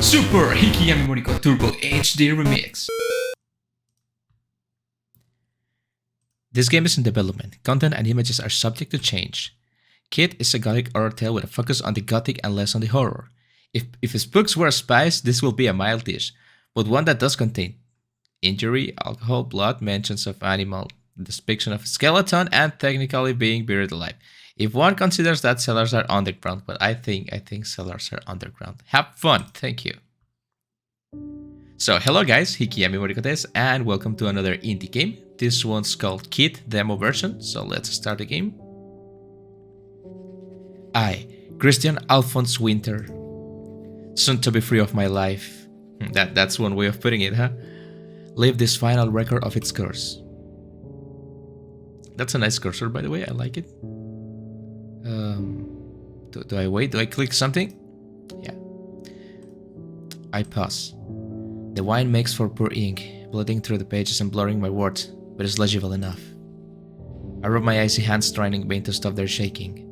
Super Hikiyami Moriko Turbo HD Remix. This game is in development. Content and images are subject to change. Kid is a gothic horror tale with a focus on the gothic and less on the horror. If his books were a spice, this will be a mild dish, but one that does contain injury, alcohol, blood, mentions of animal, depiction of a skeleton, and technically being buried alive. If one considers that cellars are underground, but I think cellars are underground. Have fun, thank you. So hello guys, Hikiyami Moriko and welcome to another indie game. This one's called Kid Demo version, so let's start the game. I, Christian Alphonse Winter, soon to be free of my life. That's one way of putting it, huh? Leave this final record of its curse. That's a nice cursor, by the way, I like it. Do I wait? Do I click something? Yeah. I pause. The wine makes for poor ink, bleeding through the pages and blurring my words, but it's legible enough. I rub my icy hands trying in vain to stop their shaking.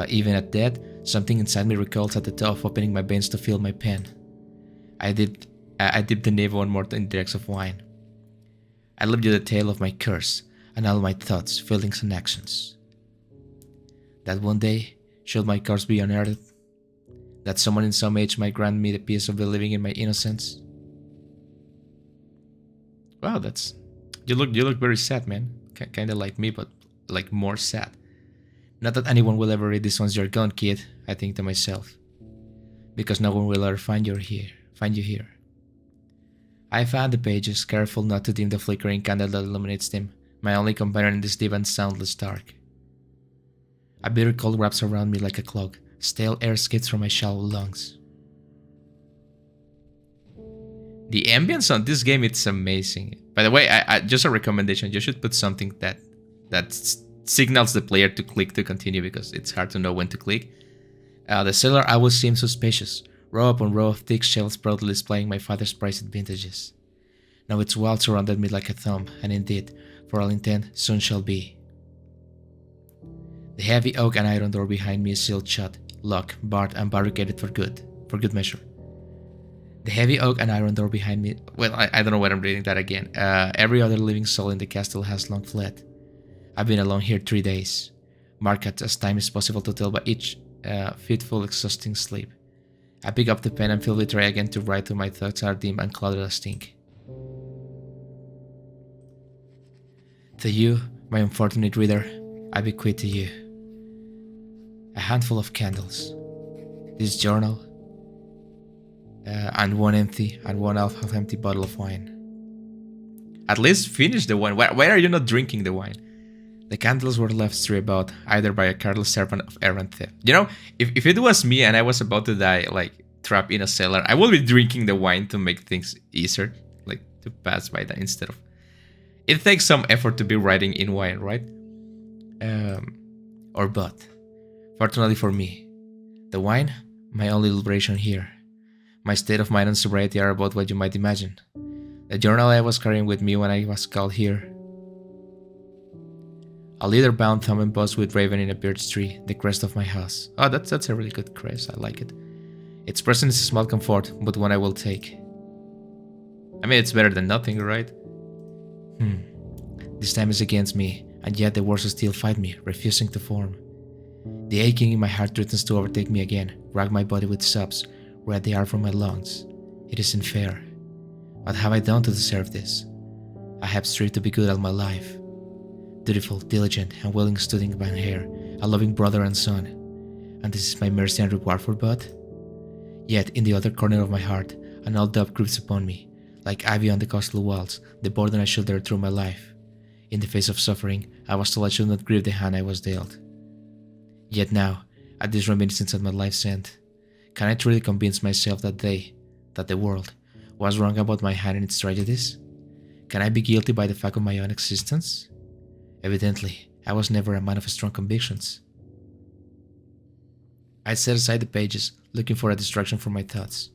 Even at that, something inside me recoils at the thought of opening my veins to feel my pen. I dip the nib one more in the dregs of wine. I leave you the tale of my curse and all my thoughts, feelings, and actions. That one day, should my curse be unearthed, that someone in some age might grant me the peace of believing in my innocence. Wow, you look very sad, man. Kinda like me, but like more sad. Not that anyone will ever read this once you're gone, kid, I think to myself. Because no one will ever find you here. I found the pages, careful not to dim the flickering candle that illuminates them, my only companion in this deep and soundless dark. A bitter cold wraps around me like a cloak, stale air skips from my shallow lungs. The ambience on this game, it's amazing. By the way, I just a recommendation, you should put something that signals the player to click to continue, because it's hard to know when to click. The cellar always seems suspicious, row upon row of thick shelves proudly displaying my father's prized vintages. Now its walls surrounded me like a thumb, and indeed, for all intent, soon shall be. The heavy oak and iron door behind me is sealed shut, locked, barred, and barricaded for good measure. The heavy oak and iron door behind me, well, I don't know why I'm reading that again. Every other living soul in the castle has long fled. I've been alone here 3 days, marked as time is possible to tell by each fitful, exhausting sleep. I pick up the pen and feel the tray again to write till my thoughts are dim and clouded as ink. To you, my unfortunate reader, I bequeath to you a handful of candles, this journal, and one half empty bottle of wine. At least finish the wine. Why are you not drinking the wine? The candles were left strewn about, either by a careless servant of errant theft. You know, if it was me and I was about to die, like trapped in a cellar, I would be drinking the wine to make things easier, like to pass by that instead of. It takes some effort to be writing in wine, right? But fortunately for me, the wine, my only liberation here. My state of mind and sobriety are about what you might imagine. The journal I was carrying with me when I was called here. A leather-bound thumb embossed with raven in a birch tree, the crest of my house. Oh, that's a really good crest, I like it. Its presence is a small comfort, but one I will take. I mean, it's better than nothing, right? This time is against me, and yet the words still fight me, refusing to form. The aching in my heart threatens to overtake me again, rag my body with sobs, where they are from my lungs. It isn't fair. What have I done to deserve this? I have striven to be good all my life. Dutiful, diligent, and willing student by hair, a loving brother and son. And this is my mercy and reward for but? Yet, in the other corner of my heart, an old doubt creeps upon me, like ivy on the costly walls, the burden I shouldered through my life. In the face of suffering, I was told I should not grieve the hand I was dealt. Yet now, at this reminiscence of my life's end, can I truly convince myself that the world, was wrong about my hand and its tragedies? Can I be guilty by the fact of my own existence? Evidently, I was never a man of strong convictions. I set aside the pages, looking for a distraction from my thoughts.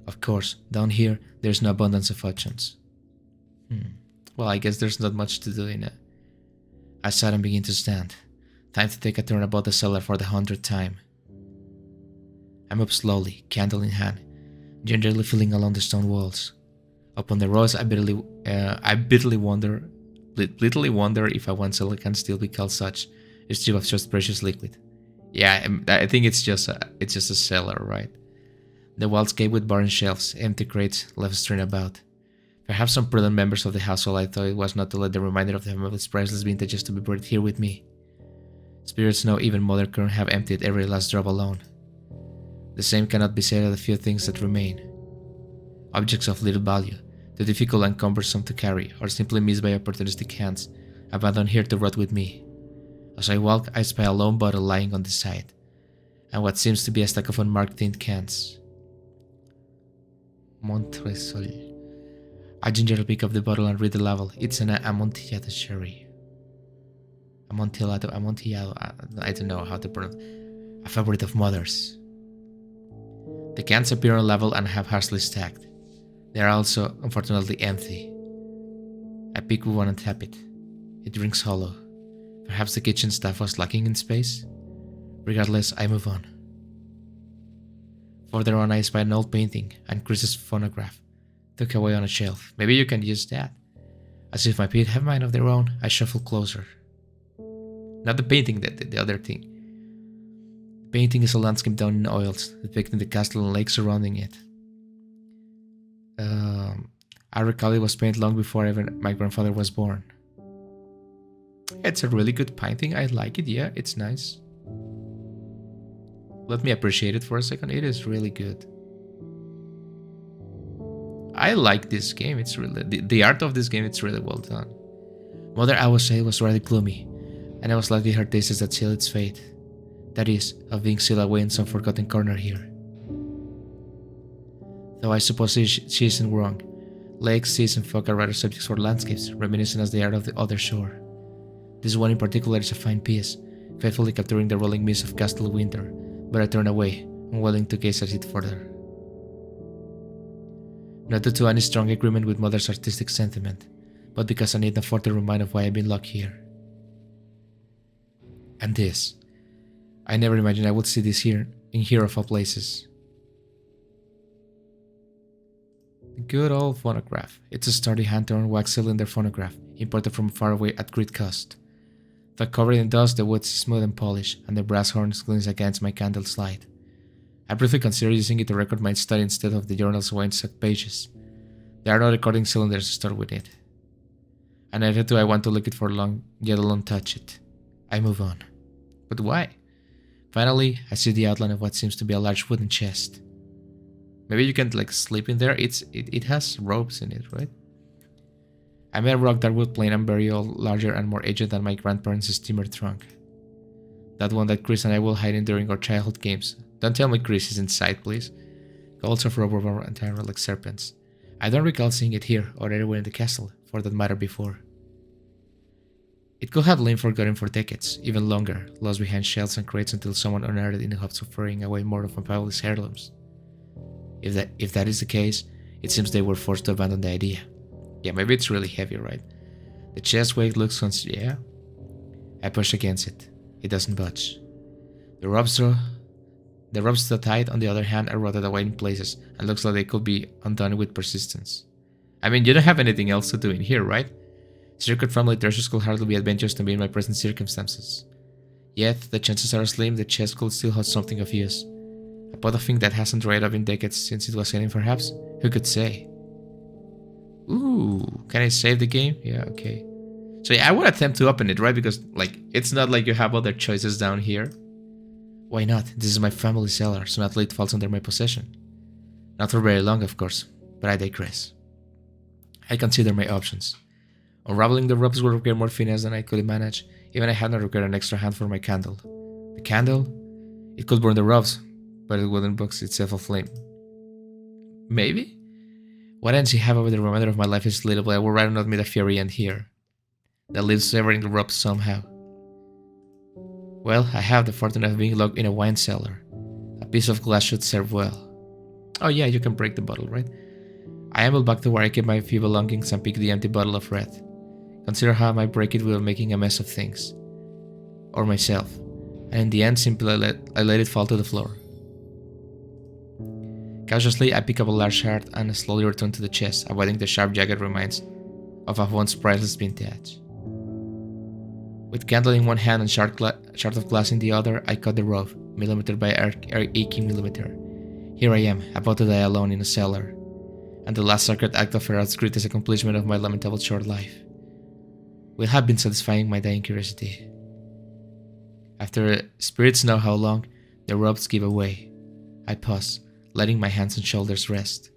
Of course, down here, there's no abundance of options. Well, I guess there's not much to do in it. I sat and began to stand. Time to take a turn about the cellar for the 100th time. I moved slowly, candle in hand, gingerly feeling along the stone walls. Upon the rose, I bitterly wonder if a one cellar can still be called such. A strip of just precious liquid. Yeah, I think it's just a cellar, right? The walls gaped with barren shelves, empty crates left strewn about. Perhaps some prudent members of the household I thought it was not to let the reminder of the family's priceless vintages to be buried here with me. Spirits know even Mother couldn't have emptied every last drop alone. The same cannot be said of the few things that remain. Objects of little value, too difficult and cumbersome to carry, or simply missed by opportunistic hands, abandoned here to rot with me. As I walk, I spy a lone bottle lying on the side, and what seems to be a stack of unmarked tin cans. Montresol. I gingerly pick up the bottle and read the label. It's an Amontillado sherry. Amontillado, I don't know how to pronounce. A favorite of Mother's. The cans appear on label and have harshly stacked. They are also, unfortunately, empty. I pick one and tap it. It rings hollow. Perhaps the kitchen staff was lacking in space? Regardless, I move on. Further on, I spy an old painting and Chris's phonograph, tucked away on a shelf. Maybe you can use that. As if my feet have mind of their own, I shuffle closer. Not the painting, the other thing. The painting is a landscape done in oils, depicting the castle and lake surrounding it. I recall it was painted long before even my grandfather was born. It's a really good painting. I like it. Yeah, it's nice. Let me appreciate it for a second. It is really good. I like this game. It's really the art of this game. It's really well done. Mother, I would say, was rather gloomy, and I was likely her tastes that sealed its fate. That is, of being sealed away in some forgotten corner here. Though I suppose she isn't wrong. Lakes, seas, and fog are rather subjects for landscapes, reminiscent as they are of the other shore. This one in particular is a fine piece, faithfully capturing the rolling mist of Castle Winter, but I turn away, unwilling to gaze at it further. Not due to any strong agreement with Mother's artistic sentiment, but because I need a further reminder of why I've been locked here. And this. I never imagined I would see this here, in here of all places. The good old phonograph. It's a sturdy hand-turned wax cylinder phonograph, imported from far away at great cost. Though covered in dust, the wood is smooth and polished, and the brass horns glint against my candle's light. I briefly considered using it to record my study instead of the journal's wine-soaked pages. There are no recording cylinders stored with it. And neither do I want to look it for long, yet alone touch it. I move on. But why? Finally, I see the outline of what seems to be a large wooden chest. Maybe you can sleep in there. It has ropes in it, right? I made a rock that would plain and burial, larger and more aged than my grandparents' steamer trunk. That one that Chris and I will hide in during our childhood games. Don't tell me Chris is inside, please. Gulls of rubber were entirely like serpents. I don't recall seeing it here or anywhere in the castle, for that matter, before. It could have lain forgotten for decades, even longer, lost behind shelves and crates until someone unearthed it in the hopes of throwing away more of my family's heirlooms. If that is the case, it seems they were forced to abandon the idea. Yeah, maybe it's really heavy, right? The chest weight looks yeah. I push against it. It doesn't budge. The ropes still tight, on the other hand, are rotted away in places and looks like they could be undone with persistence. I mean, you don't have anything else to do in here, right? Circuit family treasures could hardly be adventurous to me in my present circumstances. Yet, the chances are slim the chest could still hold something of use. A pot of ink that hasn't dried up in decades since it was hidden, perhaps? Who could say? Ooh, can I save the game? Yeah, okay. So yeah, I would attempt to open it, right? Because, it's not like you have other choices down here. Why not? This is my family cellar, so naturally it falls under my possession. Not for very long, of course, but I digress. I consider my options. Unraveling the ropes would require more finesse than I could manage, even I had not required an extra hand for my candle. The candle? It could burn the ropes, but it wouldn't box itself aflame. Maybe? What ends you have over the remainder of my life is little, but I would rather not meet a fiery end here. That lives severing the ropes somehow. Well, I have the fortune of being locked in a wine cellar. A piece of glass should serve well. Oh yeah, you can break the bottle, right? I amble back to where I keep my few belongings and pick the empty bottle of red. Consider how I might break it without making a mess of things. Or myself. And in the end, simply I let it fall to the floor. Cautiously, I pick up a large heart and slowly return to the chest, avoiding the sharp jagged remains of a once priceless vintage. With candle in one hand and shard of glass in the other, I cut the rope, millimeter by aching millimeter. Here I am, about to die alone in a cellar, and the last sacred act of Earth's greatest accomplishment of my lamentable short life will have been satisfying my dying curiosity. After spirits know how long, the ropes give away. I pause, letting my hands and shoulders rest.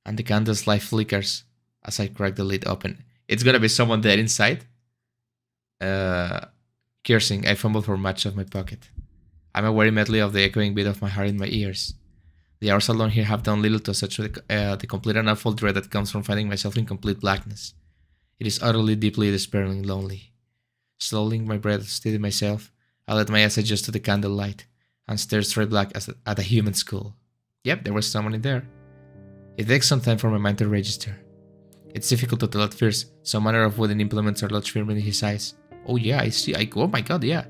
And the candle's light flickers as I crack the lid open. It's gonna be someone dead inside. Cursing, I fumble for match of my pocket. I'm aware immediately of the echoing beat of my heart in my ears. The hours alone here have done little to assuage the complete and awful dread that comes from finding myself in complete blackness. It is utterly, deeply, despairingly lonely. Slowly, my breath, steady myself, I let my eyes adjust to the candlelight and stare straight back at a human skull. Yep, there was someone in there. It takes some time for my mind to register. It's difficult to tell at first. Some manner of wooden implements are lodged firmly in his eyes. Oh yeah, I see. Oh my god, yeah.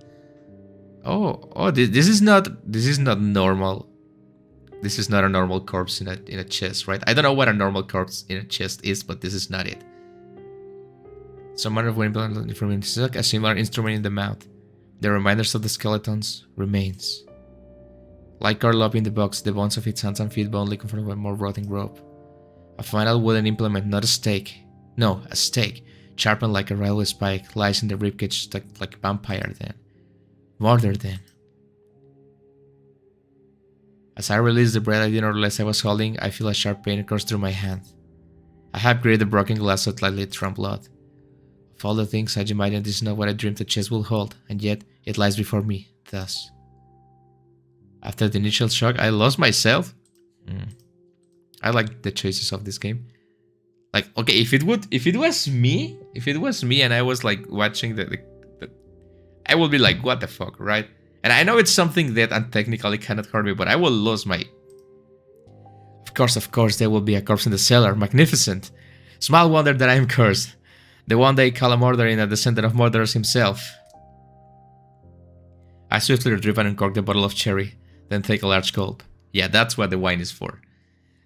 This is not normal. This is not a normal corpse in a chest, right? I don't know what a normal corpse in a chest is, but this is not it. Some manner of wooden implement from a similar instrument in the mouth. The reminders of the skeletons remains. Like curled up in the box, the bones of its hands and feet bound like in front of a more rotting rope. A final wooden implement, not a stake. No, a stake, sharpened like a railway spike, lies in the ribcage stuck like a vampire then. Murder then. As I release the breath I didn't realize I was holding, I feel a sharp pain course through my hand. I have grated the broken glass so slightly from blood. Of all the things I imagine, this is not what I dreamed the chest will hold, and yet it lies before me, thus. After the initial shock, I lost myself. I like the choices of this game. Like, okay, if it was me and I was like watching I will be like, what the fuck, right? And I know it's something that technically cannot hurt me, but I will lose my... Of course, there will be a corpse in the cellar. Magnificent. Small wonder that I am cursed. The one they call a murderer in a descendant of murderers himself. I swiftly retrieve and uncork the bottle of sherry, then take a large gulp. Yeah, that's what the wine is for.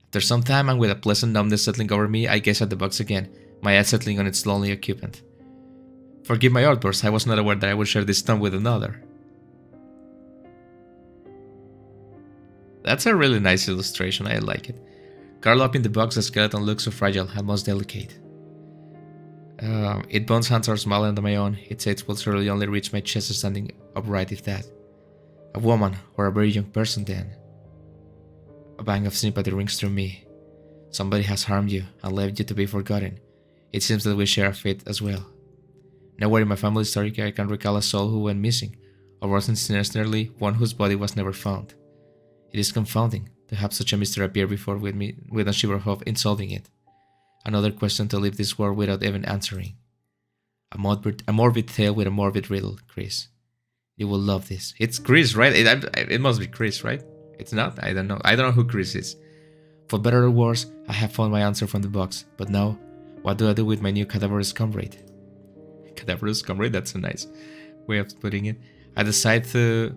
After some time and with a pleasant numbness settling over me, I gaze at the box again, my eyes settling on its lonely occupant. Forgive my outburst, I was not aware that I would share this tomb with another. That's a really nice illustration, I like it. Curled up in the box, the skeleton looks so fragile and most delicate. Its bones hands are smaller than my own, its head will surely only reach my chest standing upright if that. A woman, or a very young person then. A pang of sympathy rings through me. Somebody has harmed you and left you to be forgotten. It seems that we share a fate as well. Nowhere in my family story I can recall a soul who went missing, or worse sinisterly, one whose body was never found. It is confounding to have such a mystery appear before with me with a shiver of hope in solving it. Another question to leave this world without even answering. A morbid tale with a morbid riddle, Chris. You will love this. It's Chris, right? It must be Chris, right? It's not? I don't know. I don't know who Chris is. For better or worse, I have found my answer from the box. But now, what do I do with my new cadaverous comrade? Cadaverous comrade? That's a nice way of putting it. I decide to...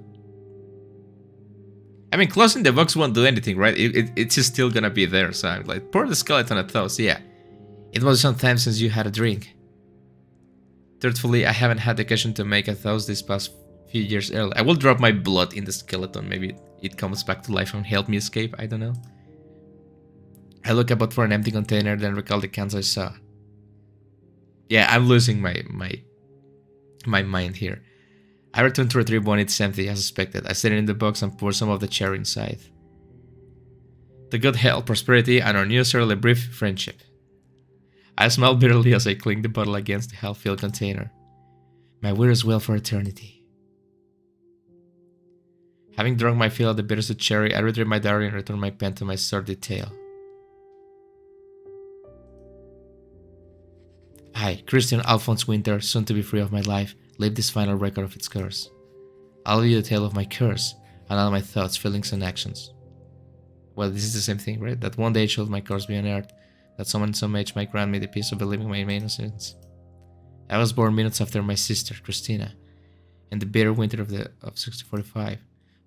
I mean, closing the box won't do anything, right? It's still gonna be there, so I'm like, pour the skeleton a toast, yeah. It was some time since you had a drink. Truthfully, I haven't had the occasion to make a toast this past few years earlier. I will drop my blood in the skeleton, maybe it comes back to life and help me escape, I don't know. I look about for an empty container, then recall the cans I saw. Yeah, I'm losing my mind here. I return to retrieve one, it's empty, as expected. I set it in the box and pour some of the cherry inside. To good health, prosperity, and our new necessarily brief friendship. I smile bitterly as I clink the bottle against the half-filled container. My will is well for eternity. Having drunk my fill of the bittersweet cherry, I retrieve my diary and return my pen to my sordid tale. I, Christian Alphonse Winter, soon to be free of my life, leave this final record of its curse. I'll leave you the tale of my curse, and all my thoughts, feelings, and actions. Well, this is the same thing, right? That one day should my curse be unearthed, that someone some age might grant me the peace of believing my innocence. I was born minutes after my sister, Christina, in the bitter winter of 1645,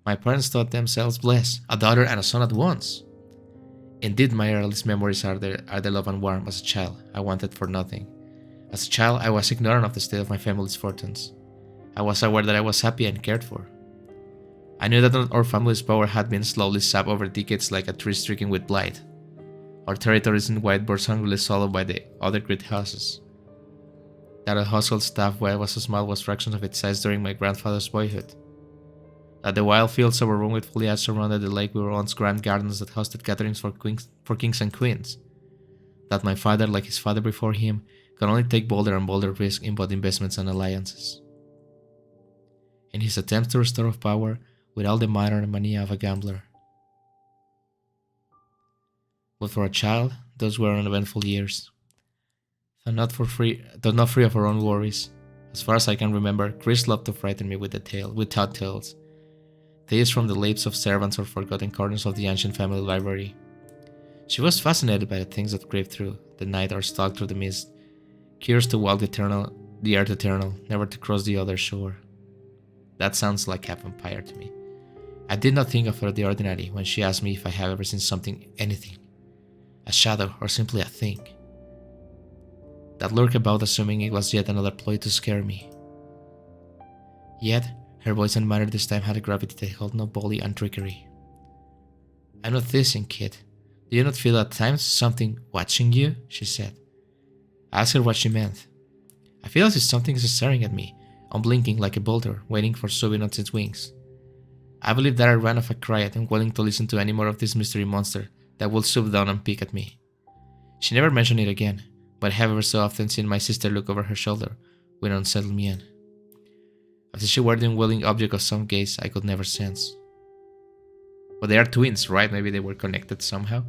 My parents thought themselves blessed, a daughter and a son at once. Indeed, my earliest memories are the love and warmth as a child. I wanted for nothing. As a child, I was ignorant of the state of my family's fortunes. I was aware that I was happy and cared for. I knew that our family's power had been slowly sapped over decades like a tree stricken with blight. Our territories in white were hungrily swallowed by the other great houses. That our household staff, while it was so small, was fractions of its size during my grandfather's boyhood. That the wild fields overrun with foliage surrounded the lake were once grand gardens that hosted gatherings for kings and queens. That my father, like his father before him, could only take bolder and bolder risks in both investments and alliances. In his attempts to restore power with all the might and mania of a gambler. But for a child, those were uneventful years. Though not free of her own worries. As far as I can remember, Chris loved to frighten me with tall tales. Tales from the lips of servants or forgotten corners of the ancient family library. She was fascinated by the things that creep through the night or stalk through the mist, curious to walk the earth eternal, never to cross the other shore. That sounds like a vampire to me. I did not think of her the ordinary when she asked me if I have ever seen something, anything, a shadow or simply a thing. That lurked about, assuming it was yet another ploy to scare me. Yet, her voice and manner this time had a gravity that held no bully and trickery. "I'm not teasing, kid. Do you not feel at times something watching you?" she said. I asked her what she meant. "I feel as if something is staring at me, unblinking like a boulder, waiting for sobbing on its wings. I believe that I ran off a cry, unwilling to listen to any more of this mystery monster that will swoop down and peek at me." She never mentioned it again, but I have ever so often seen my sister look over her shoulder when it unsettled me in. As if she were the unwilling object of some gaze I could never sense. But they are twins, right? Maybe they were connected somehow.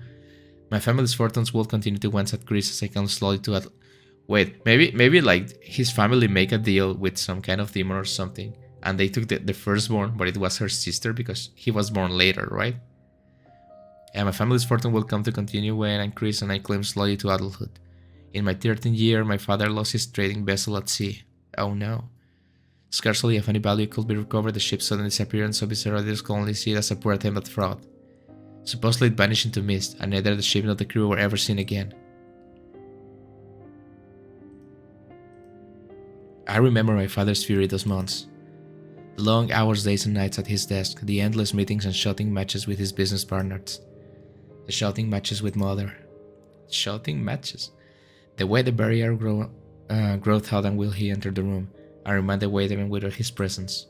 My family's fortunes will continue to once at Chris as I come slowly to wait, maybe like his family make a deal with some kind of demon or something, and they took the firstborn, but it was her sister because he was born later, right? And my family's fortune will come to continue when I increase and I climb slowly to adulthood. In my 13th year, my father lost his trading vessel at sea. Oh no. Scarcely of any value could be recovered. The ship's sudden disappearance, so visitors could only see it as a poor attempt at fraud. Supposedly it vanished into mist, and neither the ship nor the crew were ever seen again. I remember my father's fury those months. The long hours, days and nights at his desk, the endless meetings and shouting matches with his business partners. The shouting matches with mother. Shouting matches? The way the barrier growth hot and will he entered the room, I reminded Wade even without his presence.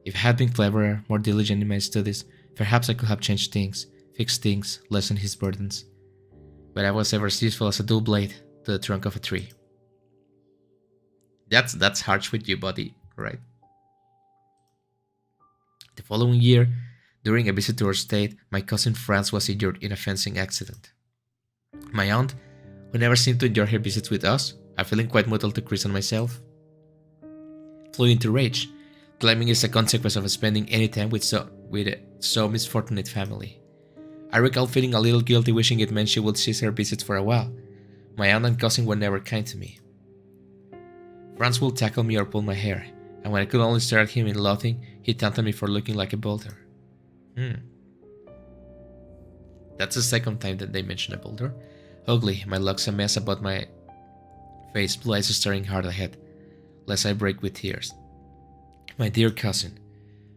If I had been cleverer, more diligent in my studies, perhaps I could have changed things, fixed things, lessened his burdens. But I was ever as useful as a dull blade to the trunk of a tree. That's harsh with you, buddy, right? The following year, during a visit to our state, my cousin Franz was injured in a fencing accident. My aunt, who never seemed to enjoy her visits with us, a feeling quite mutual to Chris and myself, flew into rage, claiming it's a consequence of spending any time with so misfortunate family. I recall feeling a little guilty, wishing it meant she would cease her visits for a while. My aunt and cousin were never kind to me. Franz would tackle me or pull my hair, and when I could only stare at him in loathing, he taunted me for looking like a boulder. That's the second time that they mentioned a boulder. Ugly, my locks a mess about my face, blue eyes staring hard ahead, lest I break with tears. My dear cousin,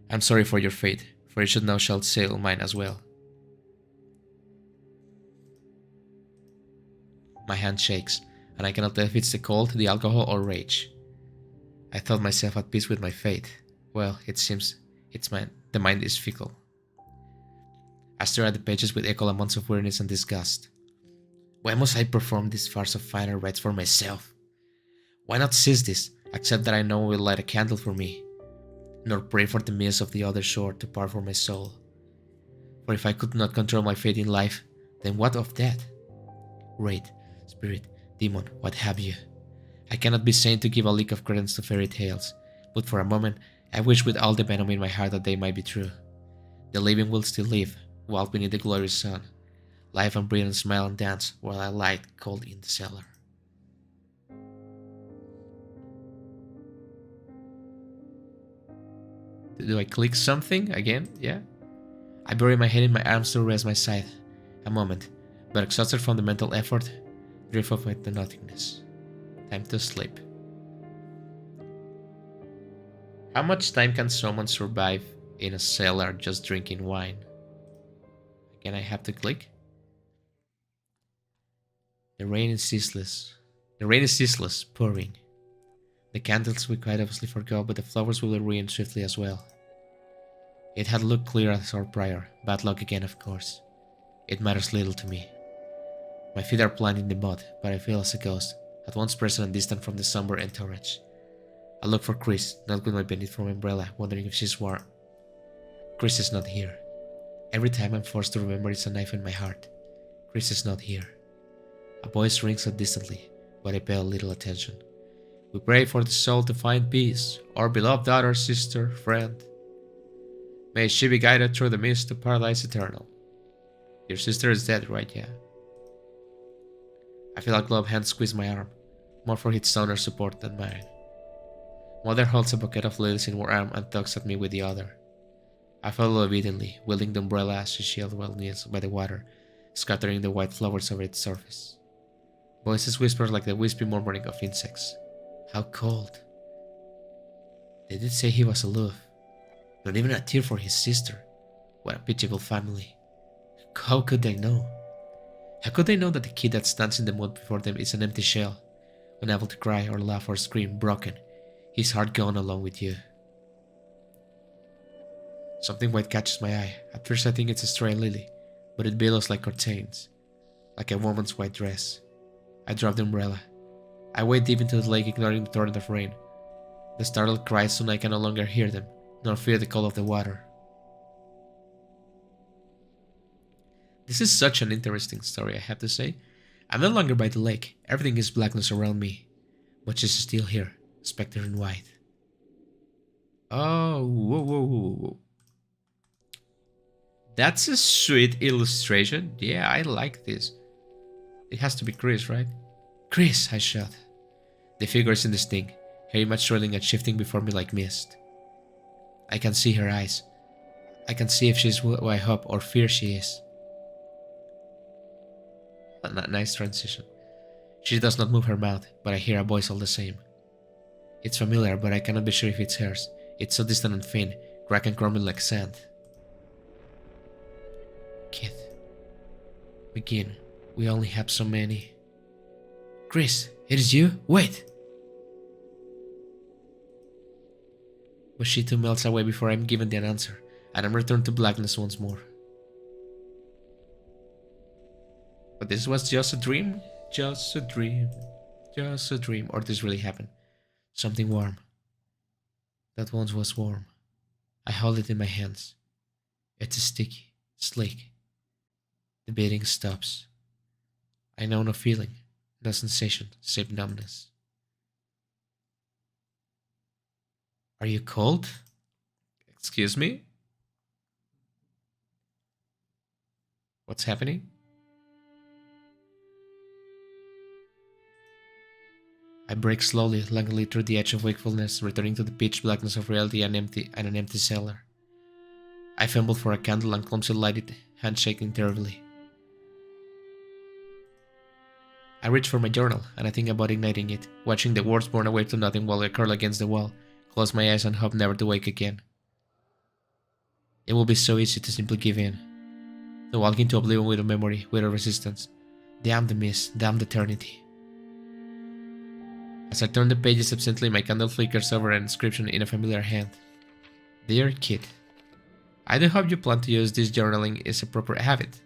I'm sorry for your fate, for you should now shall sail mine as well. My hand shakes, and I cannot tell if it's the cold, the alcohol, or rage. I thought myself at peace with my fate. Well, it seems the mind is fickle. I stare at the pages with equal amounts of weariness and disgust. Why must I perform this farce of finer rites for myself? Why not seize this, except that I know will light a candle for me, nor pray for the mist of the other shore to part for my soul? For if I could not control my fate in life, then what of death? Wraith, spirit, demon, what have you? I cannot be sane to give a lick of credence to fairy tales, but for a moment I wish with all the venom in my heart that they might be true. The living will still live, walk beneath the glorious sun, live and breathe and smile and dance while I lie cold in the cellar. Do I click something again? Yeah. I bury my head in my arms to rest my side. A moment, but exhausted from the mental effort, drift off into nothingness. Time to sleep. How much time can someone survive in a cellar just drinking wine? Again, I have to click. The rain is ceaseless. The rain is ceaseless, pouring. The candles we quite obviously forgot, but the flowers will ruin swiftly as well. It had looked clear as our prior. Bad luck again, of course. It matters little to me. My feet are planted in the mud, but I feel as a ghost, at once present and distant from the somber entourage. I look for Chris, not with my beneath from umbrella, wondering if she's warm. Chris is not here. Every time I'm forced to remember it's a knife in my heart. Chris is not here. A voice rings out distantly, but I pay little attention. We pray for the soul to find peace, our beloved daughter, sister, friend. May she be guided through the mist to paradise eternal. Your sister is dead, right? Yeah. I feel a gloved hand squeeze my arm, more for its owner's support than mine. Mother holds a bouquet of lilies in one arm and tugs at me with the other. I follow obediently, wielding the umbrella as she shields well kneels by the water, scattering the white flowers over its surface. Voices whisper like the wispy murmuring of insects. How cold. They did say he was aloof. Not even a tear for his sister. What a pitiable family. How could they know? How could they know that the kid that stands in the mud before them is an empty shell, unable to cry or laugh or scream, broken, his heart gone along with you? Something white catches my eye. At first I think it's a stray lily, but it billows like curtains, like a woman's white dress. I drop the umbrella. I wade deep into the lake, ignoring the torrent of rain. The startled cries soon I can no longer hear them, nor fear the call of the water. This is such an interesting story, I have to say. I'm no longer by the lake. Everything is blackness around me. But she's still here, spectre in white. Oh, whoa, whoa, whoa, whoa. That's a sweet illustration. Yeah, I like this. It has to be Chris, right? Chris, I shout. The figure is indistinct, her image swirling and shifting before me like mist. I can see her eyes. I can see if she's who I hope or fear she is. A nice transition. She does not move her mouth, but I hear a voice all the same. It's familiar, but I cannot be sure if it's hers. It's so distant and faint, cracked and crumbling like sand. Kid. Begin. We only have so many. Chris, it is you? Wait! But she too melts away before I'm given the answer, and I'm returned to blackness once more. But this was just a dream? Just a dream. Just a dream. Or this really happened. Something warm. That once was warm. I hold it in my hands. It's sticky, slick. The beating stops. I know no feeling, no sensation, save numbness. Are you cold? Excuse me? What's happening? I break slowly, languidly through the edge of wakefulness, returning to the pitch blackness of reality and an empty cellar. I fumble for a candle and clumsily light it, hand shaking terribly. I reach for my journal, and I think about igniting it, watching the words burn away to nothing while I curl against the wall, close my eyes and hope never to wake again. It will be so easy to simply give in, to walk into oblivion without memory, without resistance. Damn the mist, damn the eternity. As I turn the pages absently, my candle flickers over an inscription in a familiar hand. Dear Kid, I do hope you plan to use this journaling as a proper habit.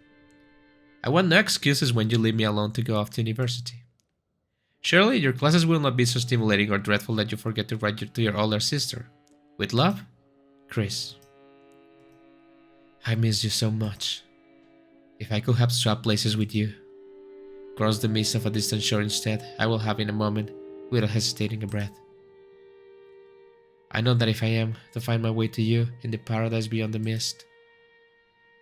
I want no excuses when you leave me alone to go off to university. Surely your classes will not be so stimulating or dreadful that you forget to write to your older sister. With love, Chris. I miss you so much. If I could have swapped places with you, crossed the mist of a distant shore instead, I will have in a moment, without hesitating a breath. I know that if I am to find my way to you in the paradise beyond the mist,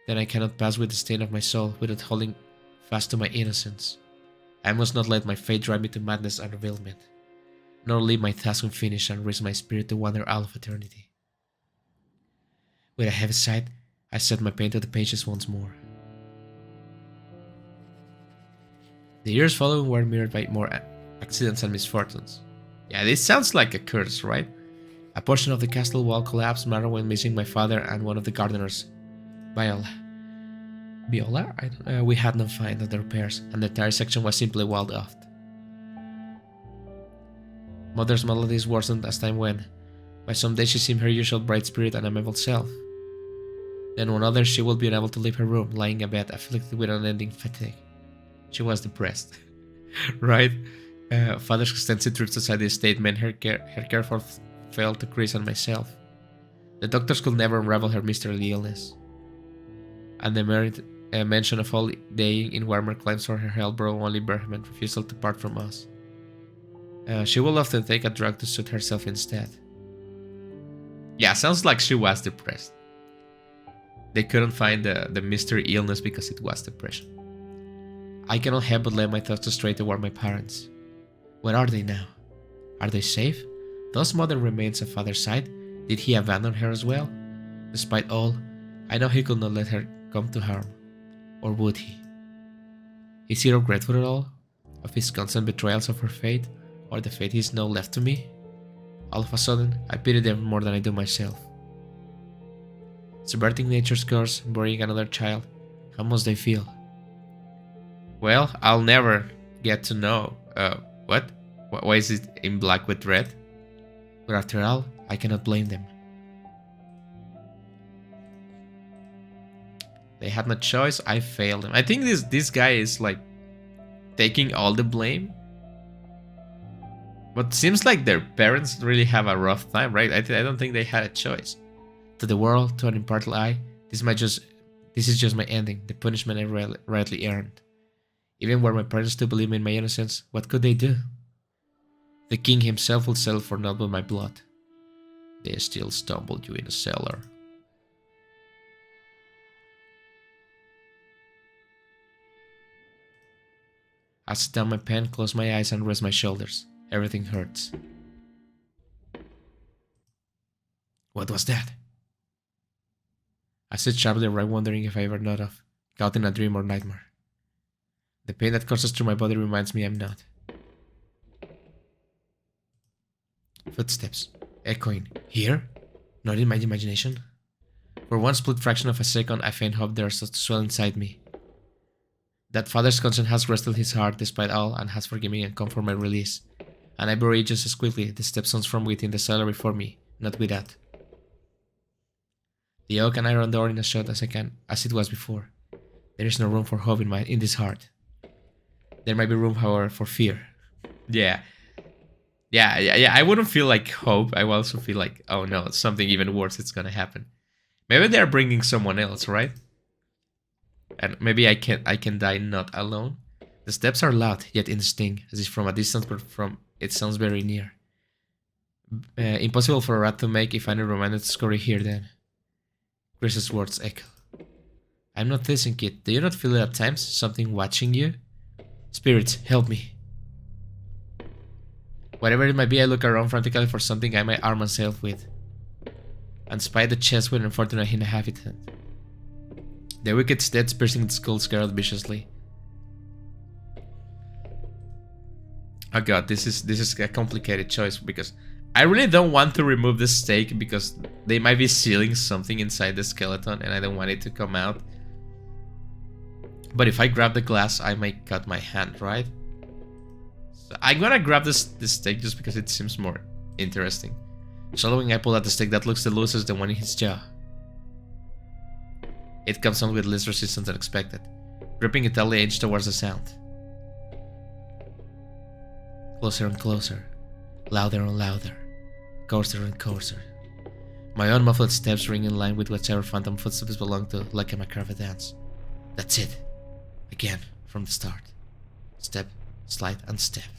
then I cannot pass with the stain of my soul without holding fast to my innocence. I must not let my fate drive me to madness and revealment, nor leave my task unfinished and risk my spirit to wander out of eternity. With a heavy sigh, I set my pen to the pages once more. The years following were mirrored by more accidents and misfortunes. Yeah, this sounds like a curse, right? A portion of the castle wall collapsed, matter when missing my father and one of the gardeners, Viola. Viola? We had no find of the repairs, and the entire section was simply walled off. Mother's maladies worsened as time went. By some days she seemed her usual bright spirit and amiable self. Then one other she would be unable to leave her room, lying in bed, afflicted with unending fatigue. She was depressed. Right? Father's extensive trips outside the estate meant her care failed to Chris and myself. The doctors could never unravel her mystery illness. And the mere mention of holidaying in warmer climes for her health brought only vehement refusal to part from us. She will often take a drug to suit herself instead. Yeah, sounds like she was depressed. They couldn't find the mystery illness because it was depression. I cannot help but let my thoughts stray toward my parents. Where are they now? Are they safe? Those mother remains of father's side? Did he abandon her as well? Despite all, I know he could not let her come to harm. Or would he? Is he regretful at all? Of his constant betrayals of her fate? Or the fate he is now left to me? All of a sudden, I pity them more than I do myself. Subverting nature's course, burying another child, how must they feel? Well, I'll never get to know. What? Why is it in black with red? But after all, I cannot blame them. They had no choice, I failed them. I think this guy is like taking all the blame. But seems like their parents really have a rough time, right? I don't think they had a choice. To the world, to an impartial eye, this is just my ending, the punishment I rightly earned. Even were my parents to believe in my innocence, what could they do? The king himself will settle for naught but my blood. They still stumbled you in a cellar. I sit down my pen, close my eyes and rest my shoulders. Everything hurts. What was that? I sit sharply right, wondering if I ever nod off, caught in a dream or nightmare. The pain that courses through my body reminds me I'm not. Footsteps, echoing. Here? Not in my imagination? For one split fraction of a second, I faint hope there starts to swell inside me. That father's conscience has rested his heart despite all and has forgiven me and come for my release. And I bury just as quickly the stepsons from within the cellar before me, not with that. The oak and iron door in as shut as I can, as it was before. There is no room for hope in this heart. There might be room, however, for fear. Yeah, I wouldn't feel like hope. I would also feel like, oh no, something even worse is gonna happen. Maybe they're bringing someone else, right? And maybe I can die not alone. The steps are loud, yet indistinct, as if from a distance, but from it sounds very near. Impossible for a rat to make if I'm reminded to scurry here then. Chris's words echo. I'm not teasing, kid. Do you not feel it at times? Something watching you? Spirits, help me. Whatever it might be, I look around frantically for something I might arm myself with. And spy the chest with an unfortunate inhabitant. The wicked steps piercing its skull scare out viciously. Oh god, this is a complicated choice because I really don't want to remove the stake because they might be sealing something inside the skeleton and I don't want it to come out. But if I grab the glass, I might cut my hand, right? So I'm gonna grab this stake just because it seems more interesting. Swallowing, I pull out the stake that looks the loosest, the one in his jaw. It comes on with less resistance than expected. Gripping it tightly, I inch towards the sound. Closer and closer. Louder and louder. Coarser and coarser. My own muffled steps ring in line with whatever phantom footsteps belong to, like a macabre dance. That's it. Again, from the start. Step, slide, and step.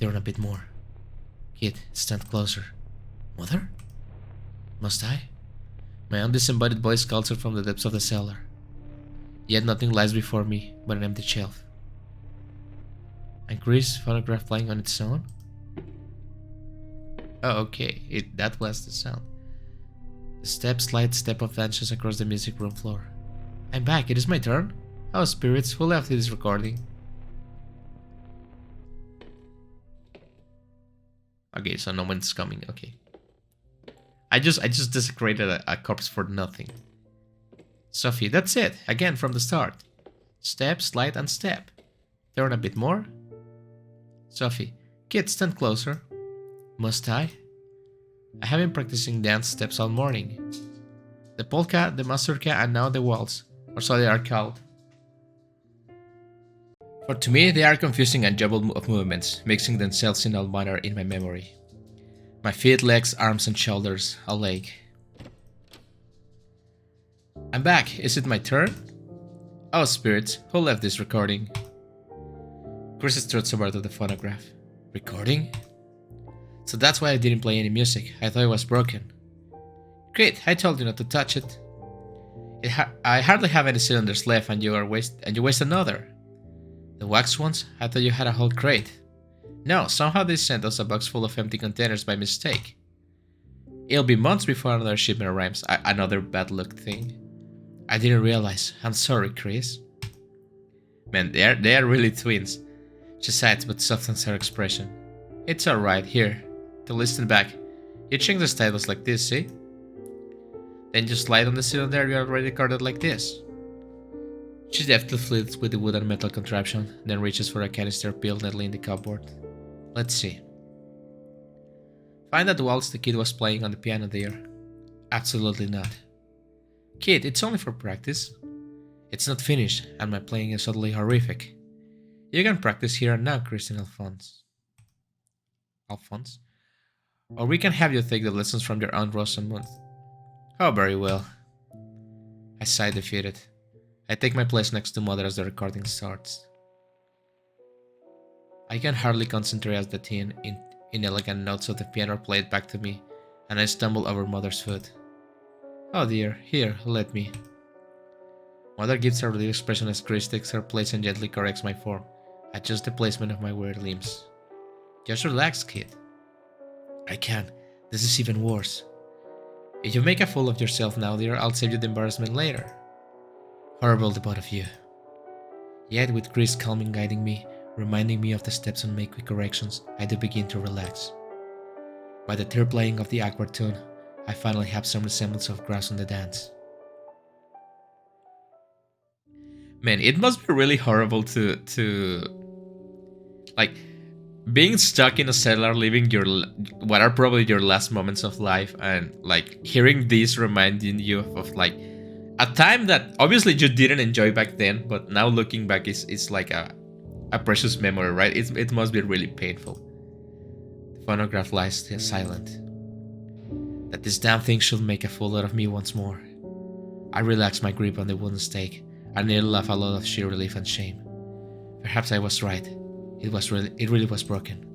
Turn a bit more. Kid, stand closer. Mother? Must I? My own disembodied voice calls out from the depths of the cellar. Yet nothing lies before me but an empty shelf. And Chris' photograph playing on its own? Oh, okay, that was the sound. The step slide step of vanishes across the music room floor. I'm back, it is my turn. Oh spirits, who left this recording? Okay, so no one's coming, okay. I just desecrated a corpse for nothing. Sophie, that's it, again from the start. Step, slide, and step. Turn a bit more. Sophie, kid, stand closer. Must I? I have been practicing dance steps all morning. The polka, the mazurka, and now the waltz, or so they are called. For to me, they are confusing and jumbled of movements, mixing themselves in all manner in my memory. My feet, legs, arms, and shoulders, a leg. I'm back, is it my turn? Oh spirits, who left this recording? Chris struts over to the phonograph. Recording? So that's why I didn't play any music, I thought it was broken. Great, I told you not to touch it. I hardly have any cylinders left and you waste another. The wax ones? I thought you had a whole crate. No, somehow they sent us a box full of empty containers by mistake. It'll be months before another shipment arrives, another bad luck thing. I didn't realize, I'm sorry Chris. Man, they are really twins. She sighs but softens her expression. It's alright, here. To listen back. You change the stylus like this, see? Then you slide on the cylinder you already recorded like this. She deftly flits with the wood and metal contraption, then reaches for a canister pill neatly in the cupboard. Let's see. Find that waltz the kid was playing on the piano there. Absolutely not. Kid, it's only for practice. It's not finished, and my playing is utterly horrific. You can practice here and now, Christian Alphonse. Or we can have you take the lessons from your Aunt Rosamund. Oh, very well. I sigh defeated. I take my place next to Mother as the recording starts. I can hardly concentrate as the thin, inelegant notes of the piano are played back to me, and I stumble over Mother's foot. Oh dear, here, let me. Mother gives her relieved expression as Chris takes her place and gently corrects my form, adjusts the placement of my weird limbs. Just relax, kid. I can't. This is even worse. If you make a fool of yourself now, dear, I'll save you the embarrassment later. Horrible, the both of you. Yet, with Chris calming guiding me, reminding me of the steps and make quick corrections, I do begin to relax. By the third playing of the awkward tune, I finally have some resemblance of grasp on the dance. Man, it must be really horrible to like being stuck in a cellar, living what are probably your last moments of life, and like hearing this reminding you of like a time that obviously you didn't enjoy back then, but now looking back is like a precious memory, right? It must be really painful. The phonograph lies silent. That this damn thing should make a fool out of me once more. I relax my grip on the wooden stake. I nearly laugh a lot of sheer relief and shame. Perhaps I was right. It really was broken.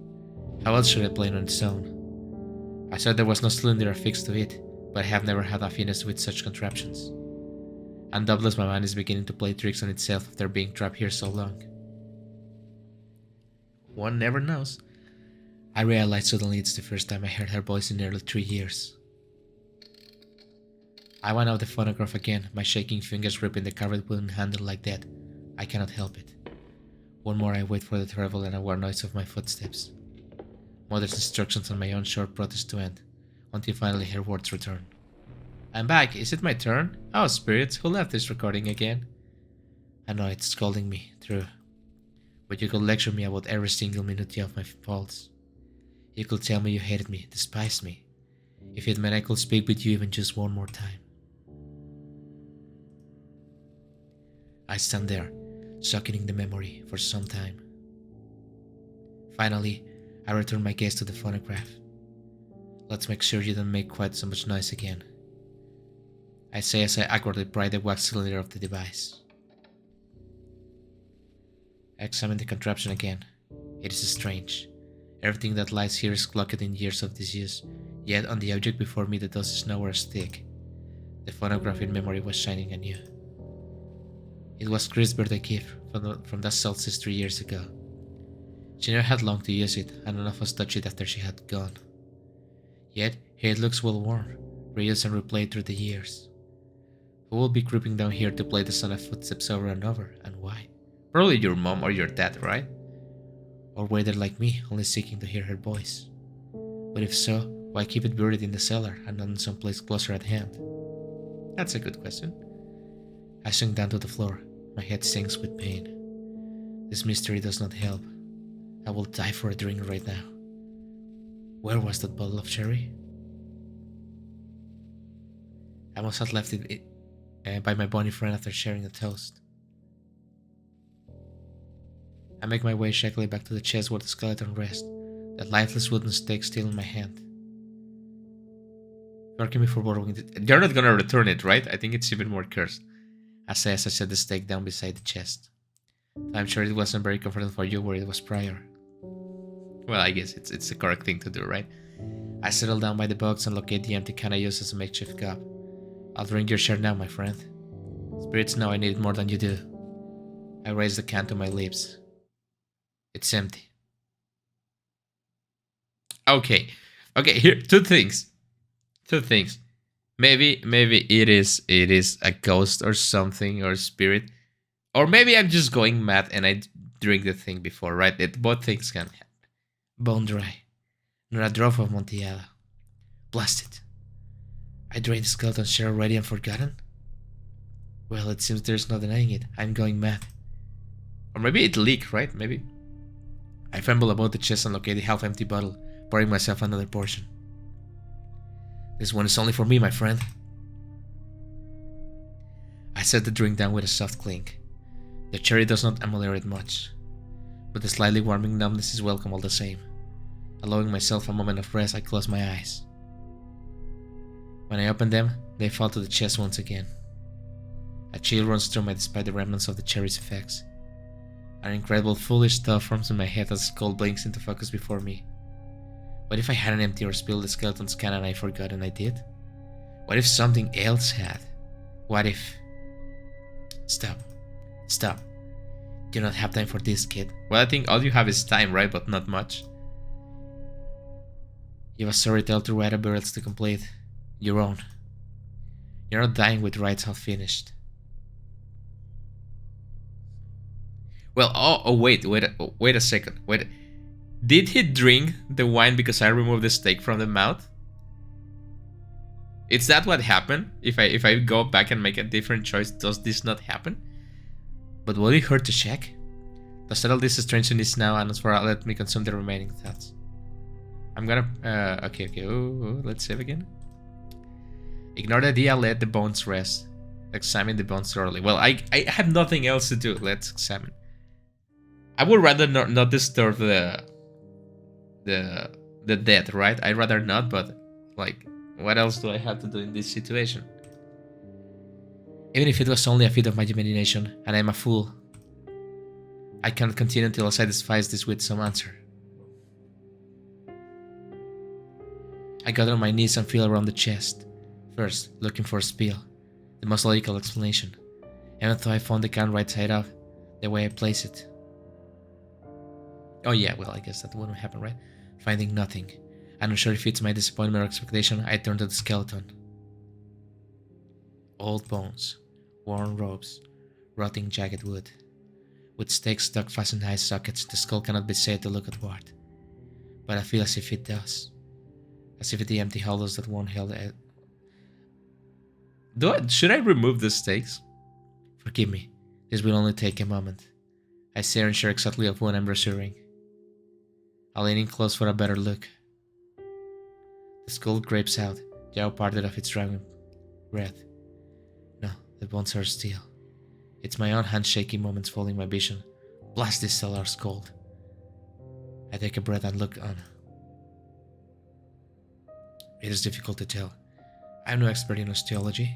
How else should I play it on its own? I said there was no cylinder affixed to it, but I have never had affinity with such contraptions. And doubtless my mind is beginning to play tricks on itself after being trapped here so long. One never knows. I realized suddenly it's the first time I heard her voice in nearly 3 years. I wound out the phonograph again, my shaking fingers gripping the carved wooden handle like that. I cannot help it. One more I wait for the terrible and aware noise of my footsteps. Mother's instructions and my own short protest to end, until finally her words return. I'm back, is it my turn? Oh spirits, who left this recording again? I know it's scolding me, true. But you could lecture me about every single minute of my faults. You could tell me you hated me, despised me. If it meant I could speak with you even just one more time. I stand there, soaking in the memory for some time. Finally, I return my gaze to the phonograph. Let's make sure you don't make quite so much noise again. I say as I awkwardly pry the wax cylinder of the device. I examine the contraption again. It is strange. Everything that lies here is clocked in years of disuse, yet on the object before me the dust is nowhere stick. The phonograph in memory was shining anew. It was Chris' birthday gift from that solstice 3 years ago. She never had long to use it, and none of us touched it after she had gone. Yet, here it looks well worn, reused and replayed through the years. Who will be creeping down here to play the sound of footsteps over and over, and why? Probably your mom or your dad, right? Or were they like me, only seeking to hear her voice? But if so, why keep it buried in the cellar and not in some place closer at hand? That's a good question. I sink down to the floor. My head sinks with pain. This mystery does not help. I will die for a drink right now. Where was that bottle of sherry? I must have left it by my bonny friend after sharing a toast. I make my way shakily back to the chest where the skeleton rests, that lifeless wooden stake still in my hand. Forgive me for borrowing it. You're not gonna return it, right? I think it's even more cursed. I say as I set the stake down beside the chest. I'm sure it wasn't very comfortable for you where it was prior. Well, I guess it's the correct thing to do, right? I settle down by the box and locate the empty can I use as a makeshift cup. I'll drink your share now, my friend. Spirits know I need it more than you do. I raise the can to my lips. It's empty. Okay, here, two things. Maybe it is a ghost or something, or spirit. Or maybe I'm just going mad and I drink the thing before, right? Both things can happen. Bone dry. Not a drop of Montillado. Blast it. I drained the skeleton share already and forgotten? Well, it seems there's no denying it. I'm going mad. Or maybe it leaked, right? Maybe. I fumble about the chest and locate the half-empty bottle, pouring myself another portion. This one is only for me, my friend. I set the drink down with a soft clink. The cherry does not ameliorate much, but the slightly warming numbness is welcome all the same. Allowing myself a moment of rest, I close my eyes. When I open them, they fall to the chest once again. A chill runs through me despite the remnants of the cherry's effects. An incredible foolish thought forms in my head as the skull blinks into focus before me. What if I hadn't emptied or spilled the skeleton's can and I forgot and I did? What if something else had? What if... Stop. You don't have time for this, kid. Well, I think all you have is time, right? But not much. You have a story tale to write, a burials to complete. Your own. You're not dying with rites half finished. Well, wait a second. Did he drink the wine because I removed the stake from the mouth? Is that what happened? If I go back and make a different choice, does this not happen? But will it hurt to check? To settle this strangeness now, and as for let me consume the remaining thoughts. I'm gonna okay. Let's save again. Ignore the idea, let the bones rest. Examine the bones thoroughly. Well, I have nothing else to do. Let's examine. I would rather not disturb the dead, right? I'd rather not, but like, what else do I have to do in this situation? Even if it was only a feat of my imagination, and I'm a fool, I cannot continue until I satisfy this with some answer. I got on my knees and feel around the chest. First, looking for a spill, the most logical explanation. Even though I found the can right side up, the way I place it. Oh yeah, well, I guess that wouldn't happen, right? Finding nothing. I'm not sure if it's my disappointment or expectation, I turned to the skeleton. Old bones, worn robes, rotting jagged wood. With stakes stuck fast in eye sockets, the skull cannot be said to look at what. But I feel as if it does. As if the empty hollows that won't hold it. Should I remove the stakes? Forgive me, this will only take a moment. I stare and sure exactly of what I'm reserving. I lean in close for a better look. The skull grapes out, jaw parted of its dragging breath. No, the bones are still. It's my own hand-shaking moments following my vision. Blast this cellar's cold. I take a breath and look on. It is difficult to tell. I'm no expert in osteology,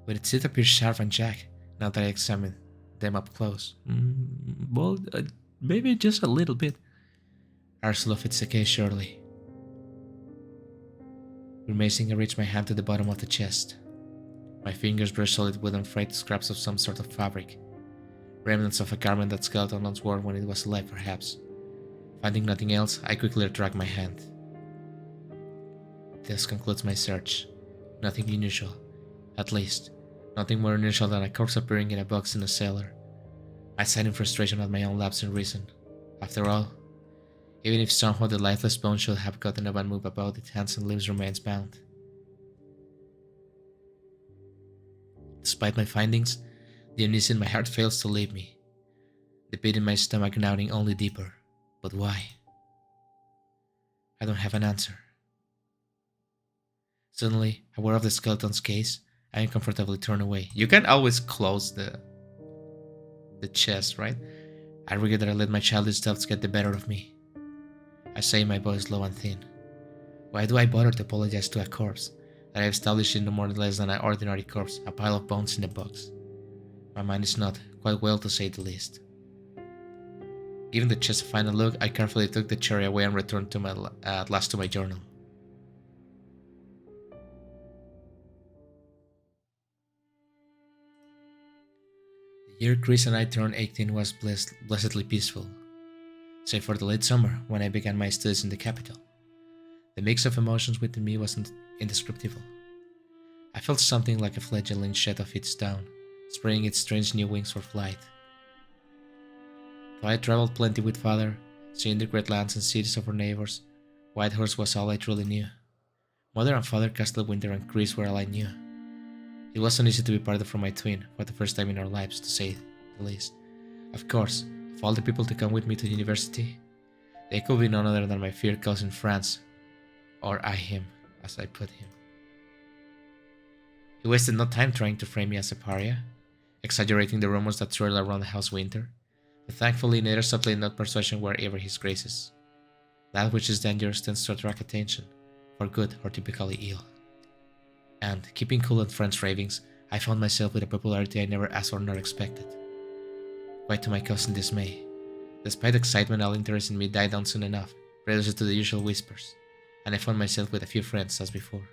but its teeth appear sharp and jagged now that I examine them up close. Well, maybe just a little bit. Ursula fits the case surely. Grimacing, I reach my hand to the bottom of the chest. My fingers brush solid wood and frayed scraps of some sort of fabric. Remnants of a garment that skeleton once wore when it was alive, perhaps. Finding nothing else, I quickly retract my hand. This concludes my search. Nothing unusual. At least, nothing more unusual than a corpse appearing in a box in a cellar. I sighed in frustration at my own lapse in reason. After all, even if somehow the lifeless bone should have gotten up and moved about, its hands and limbs remains bound. Despite my findings, the unease in my heart fails to leave me, the pit in my stomach gnawing only deeper. But why? I don't have an answer. Suddenly, aware of the skeleton's gaze, I uncomfortably turn away. You can always close the chest, right? I regret that I let my childish doubts get the better of me. I say, my voice low and thin. Why do I bother to apologize to a corpse that I have established is no more or less than an ordinary corpse, a pile of bones in a box? My mind is not quite well, to say the least. Giving the chest a final look, I carefully took the cherry away and returned at last to my journal. The year Chris and I turned 18 was blessedly peaceful, save for the late summer when I began my studies in the capital. The mix of emotions within me wasn't indescribable. I felt something like a fledgling shed of its down, spreading its strange new wings for flight. Though I traveled plenty with father, seeing the great lands and cities of our neighbors, Whitehorse was all I truly knew. Mother and father, Castle Winter and Chris were all I knew. It wasn't easy to be parted from my twin for the first time in our lives, to say the least. Of course, of all the people to come with me to university, they could be none other than my fair cousin Franz, or I him, as I put him. He wasted no time trying to frame me as a pariah, exaggerating the rumors that swirled around the house Winter, but thankfully neither subtlety nor persuasion were ever his graces. That which is dangerous tends to attract attention, for good or typically ill. And, keeping cool on Fran's ravings, I found myself with a popularity I never asked or nor expected. Quite to my cousin's dismay. Despite excitement, all interest in me died down soon enough, reduced to the usual whispers, and I found myself with a few friends as before.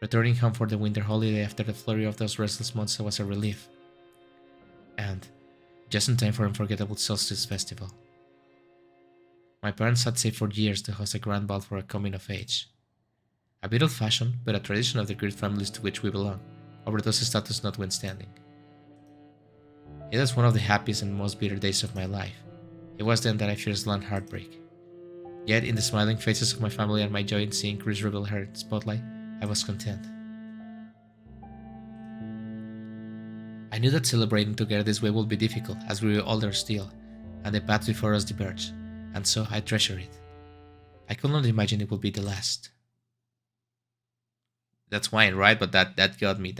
Returning home for the winter holiday after the flurry of those restless months was a relief. And, just in time for an unforgettable solstice festival. My parents had saved for years to host a grand ball for a coming of age. A bit old-fashioned, but a tradition of the great families to which we belong, overdose status notwithstanding. It was one of the happiest and most bitter days of my life. It was then that I first learned heartbreak. Yet, in the smiling faces of my family and my joy in seeing Chris reveal her spotlight, I was content. I knew that celebrating together this way would be difficult, as we were older still, and the path before us diverged, and so I treasure it. I could not imagine it would be the last. That's wine, right? But that got me.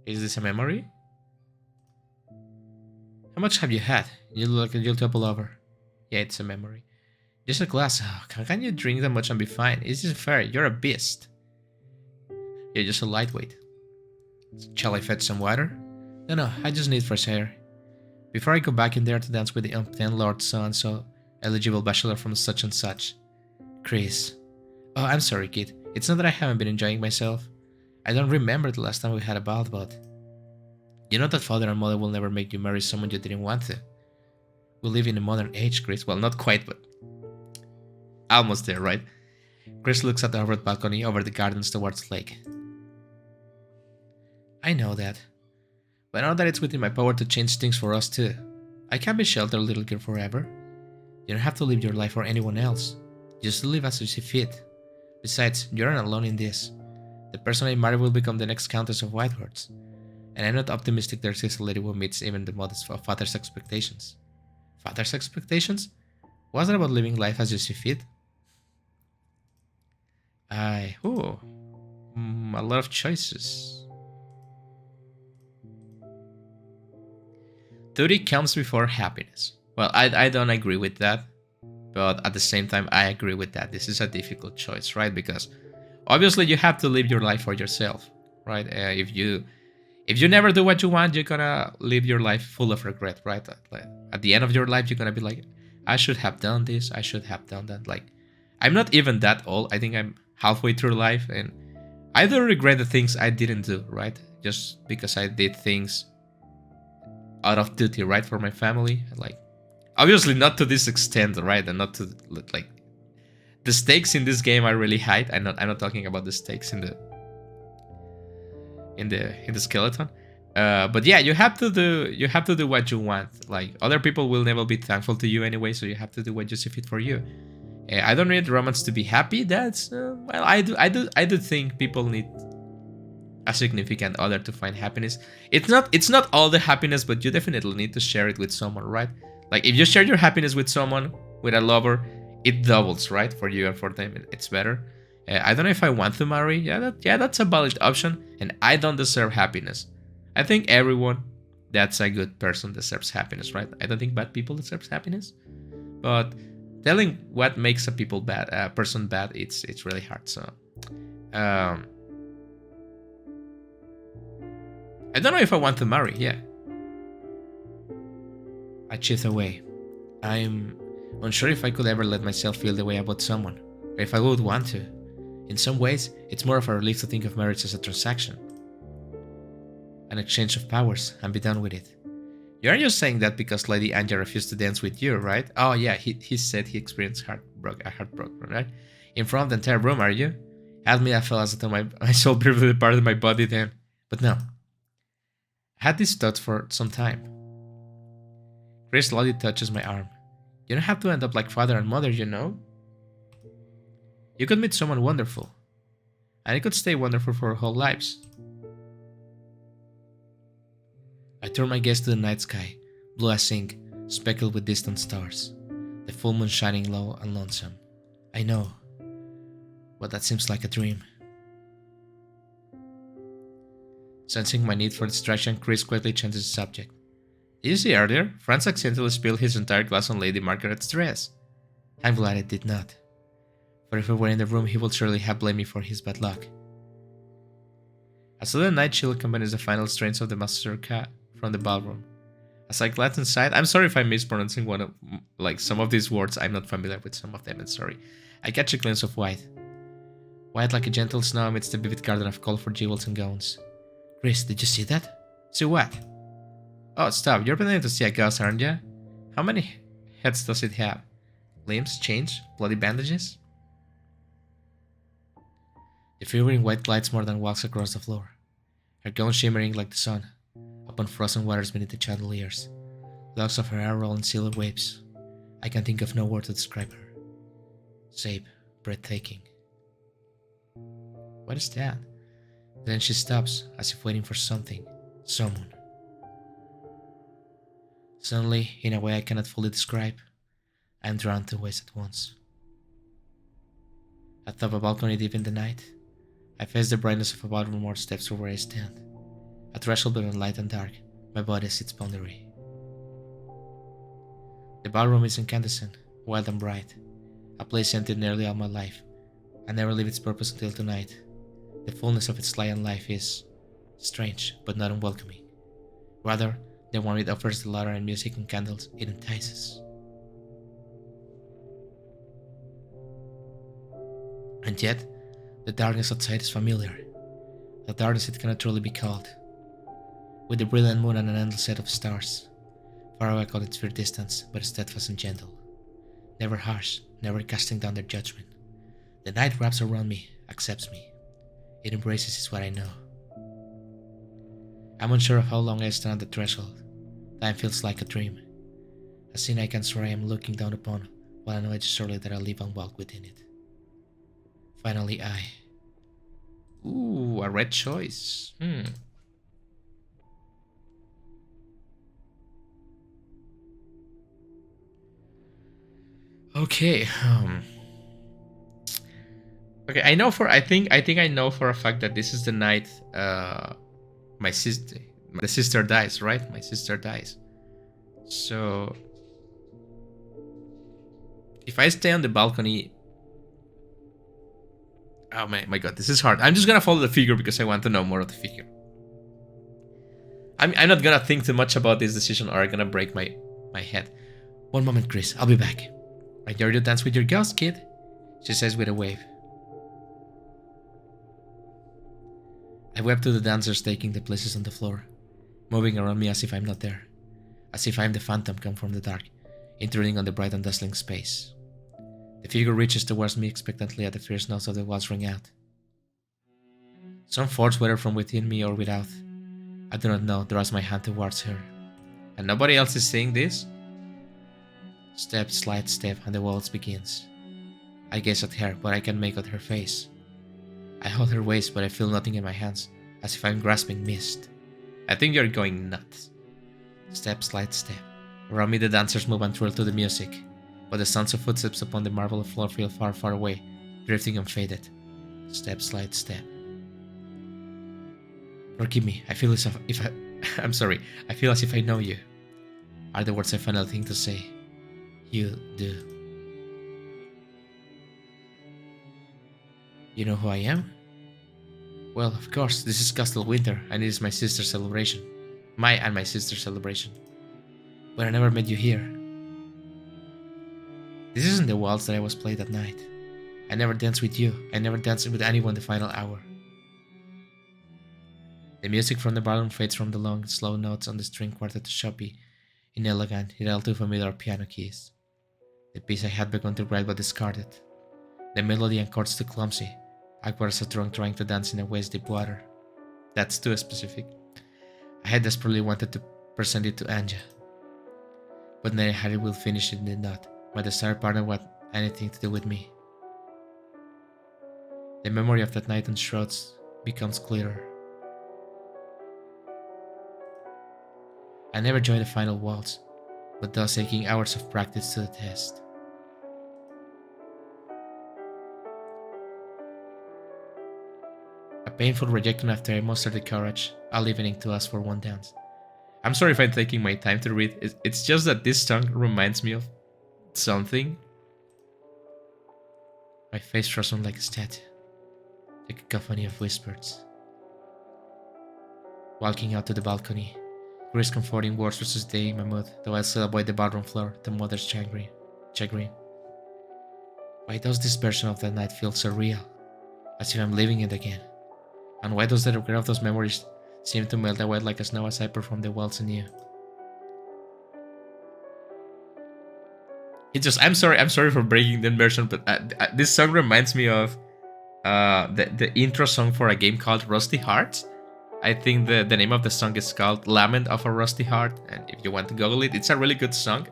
Is this a memory? How much have you had? You look like you'll topple over. Yeah, it's a memory. Just a glass. Oh, can you drink that much and be fine? This isn't fair. You're a beast. You're just a lightweight. Shall I fetch some water? No, I just need fresh air. Before I go back in there to dance with the umpteen Lord so-and-so, eligible bachelor from such and such. Chris. Oh, I'm sorry, kid. It's not that I haven't been enjoying myself. I don't remember the last time we had a ball, but... You know that father and mother will never make you marry someone you didn't want to. We live in a modern age, Chris. Well, not quite, but... almost there, right? Chris looks at the overhead balcony over the gardens towards the lake. I know that. But I know that it's within my power to change things for us too. I can't be sheltered little girl forever. You don't have to live your life for anyone else. Just live as you see fit. Besides, you're not alone in this. The person I marry will become the next Countess of Whitehorse. And I'm not optimistic there's a lady who meets even the modest of father's expectations. Father's expectations? Was it about living life as you see fit? A lot of choices. Duty comes before happiness. Well, I don't agree with that. But at the same time, I agree with that. This is a difficult choice, right? Because obviously you have to live your life for yourself, right? If you never do what you want, you're gonna live your life full of regret, right? Like, at the end of your life, you're gonna be like, I should have done this, I should have done that. Like, I'm not even that old. I think I'm halfway through life, and I don't regret the things I didn't do, right? Just because I did things out of duty, right, for my family. Like, obviously not to this extent, right, and not to like the stakes in this game are really high. I'm not talking about the stakes in the skeleton. But yeah, you have to do what you want. Like, other people will never be thankful to you anyway, so you have to do what you see fit for you. I don't need romance to be happy. That's well, I do think people need a significant other to find happiness. It's not all the happiness, but you definitely need to share it with someone, right? Like, if you share your happiness with someone, with a lover, it doubles, right, for you and for them. It's better. I don't know if I want to marry. Yeah, that's a valid option, and I don't deserve happiness. I think everyone that's a good person deserves happiness, right? I don't think bad people deserve happiness, but telling what makes a person bad, it's really hard. So, I don't know if I want to marry. Yeah, I shift away. I'm unsure if I could ever let myself feel the way about someone, or if I would want to. In some ways, it's more of a relief to think of marriage as a transaction, an exchange of powers, and be done with it. You aren't just saying that because Lady Anja refused to dance with you, right? Oh yeah, he said he experienced heartbreak, right? In front of the entire room, are you? Admit I felt as though my soul briefly departed my body then. But no. I had these thoughts for some time. Chris slowly touches my arm. You don't have to end up like father and mother, you know? You could meet someone wonderful. And it could stay wonderful for our whole lives. I turn my gaze to the night sky, blue as ink, speckled with distant stars, the full moon shining low and lonesome. I know, but that seems like a dream. Sensing my need for distraction, Chris quickly changes the subject. Did you see earlier? Franz accidentally spilled his entire glass on Lady Margaret's dress. I'm glad it did not. For if we were in the room, he would surely have blamed me for his bad luck. A sudden night chill accompanies the final strains of the mazurka from the ballroom. As I glance inside, I'm sorry if I'm mispronouncing some of these words. I'm not familiar with some of them, and sorry. I catch a glimpse of white. White like a gentle snow amidst the vivid garden of colorful jewels and gowns. Chris, did you see that? See what? Oh, stop. You're pretending to see a ghost, aren't you? How many heads does it have? Limbs, chains, bloody bandages? The figure in white glides more than walks across the floor, her gown shimmering like the sun upon frozen waters beneath the chandeliers. Locks of her hair roll in silver waves. I can think of no word to describe her, save breathtaking. What is that? Then she stops, as if waiting for something, someone. Suddenly, in a way I cannot fully describe, I am drawn to waste at once. Atop a balcony deep in the night, I face the brightness of a ballroom or steps from where I stand. A threshold between light and dark, my body is its boundary. The ballroom is incandescent, wild and bright, a place emptied nearly all my life, and never leave its purpose until tonight. The fullness of its light and life is strange, but not unwelcoming. Rather, the one it offers the laughter and music and candles, it entices. And yet, the darkness outside is familiar. The darkness it cannot truly be called. With the brilliant moon and an endless set of stars, far away call its fear distance, but steadfast and gentle. Never harsh, never casting down their judgment. The night wraps around me, accepts me. It embraces is what I know. I'm unsure of how long I stand at the threshold. Time feels like a dream. A scene I can swear I am looking down upon, while I know it's surely that I live and walk within it. Finally, Ooh, a red choice. Okay. Okay, I think I know for a fact that this is the night the sister dies, right? My sister dies. So if I stay on the balcony, oh my god, this is hard. I'm just gonna follow the figure because I want to know more of the figure. I'm not gonna think too much about this decision or I'm gonna break my head. One moment, Chris, I'll be back. I dare you to dance with your ghost, kid, she says with a wave. I web to the dancers taking the places on the floor, moving around me as if I'm not there. as if I am the phantom come from the dark, intruding on the bright and dazzling space. The figure reaches towards me expectantly as the fierce notes of the walls ring out. Some force, whether from within me or without, I do not know, draws my hand towards her. And nobody else is seeing this? Step, slight step, and the waltz begins. I gaze at her, but I can make out her face. I hold her waist, but I feel nothing in my hands, as if I'm grasping mist. I think you're going nuts. Step, slight step. Around me the dancers move and twirl to the music, but the sounds of footsteps upon the marble floor feel far, far away, drifting unfaded. Step, slight step. Forgive me, I feel as if I'm sorry, I feel as if I know you. Are the words I finally think to say. You do. You know who I am? Well, of course, this is Castle Winter, and it is my sister's celebration. My and my sister's celebration. But I never met you here. This isn't the waltz that I was played that night. I never danced with you. I never danced with anyone the final hour. The music from the ballroom fades from the long, slow notes on the string quartet to choppy, inelegant, yet all too familiar piano keys. The piece I had begun to write but discarded. The melody and chords too clumsy, awkward as a drunk trying to dance in a waist deep water. That's too specific. I had desperately wanted to present it to Anja. But neither Harry will finish it did not. My desired partner had anything to do with me. The memory of that night on shrouds becomes clearer. I never joined the final waltz, but thus aching hours of practice to the test. A painful rejection after I mustered the courage, all evening to ask for one dance. I'm sorry if I'm taking my time to read, it's just that this song reminds me of something. My face frozen like a statue, a cacophony of whispers. Walking out to the balcony, Chris comforting words were sustaining my mood, though I still avoid the ballroom floor, the mother's chagrin. Why does this version of that night feel so real, as if I'm living it again? And why does the regret of those memories seem to melt away like a snow as I perform the waltz anew? I'm sorry for breaking the immersion, but this song reminds me of the intro song for a game called Rusty Hearts. I think the name of the song is called Lament of a Rusty Heart, and if you want to Google it, it's a really good song,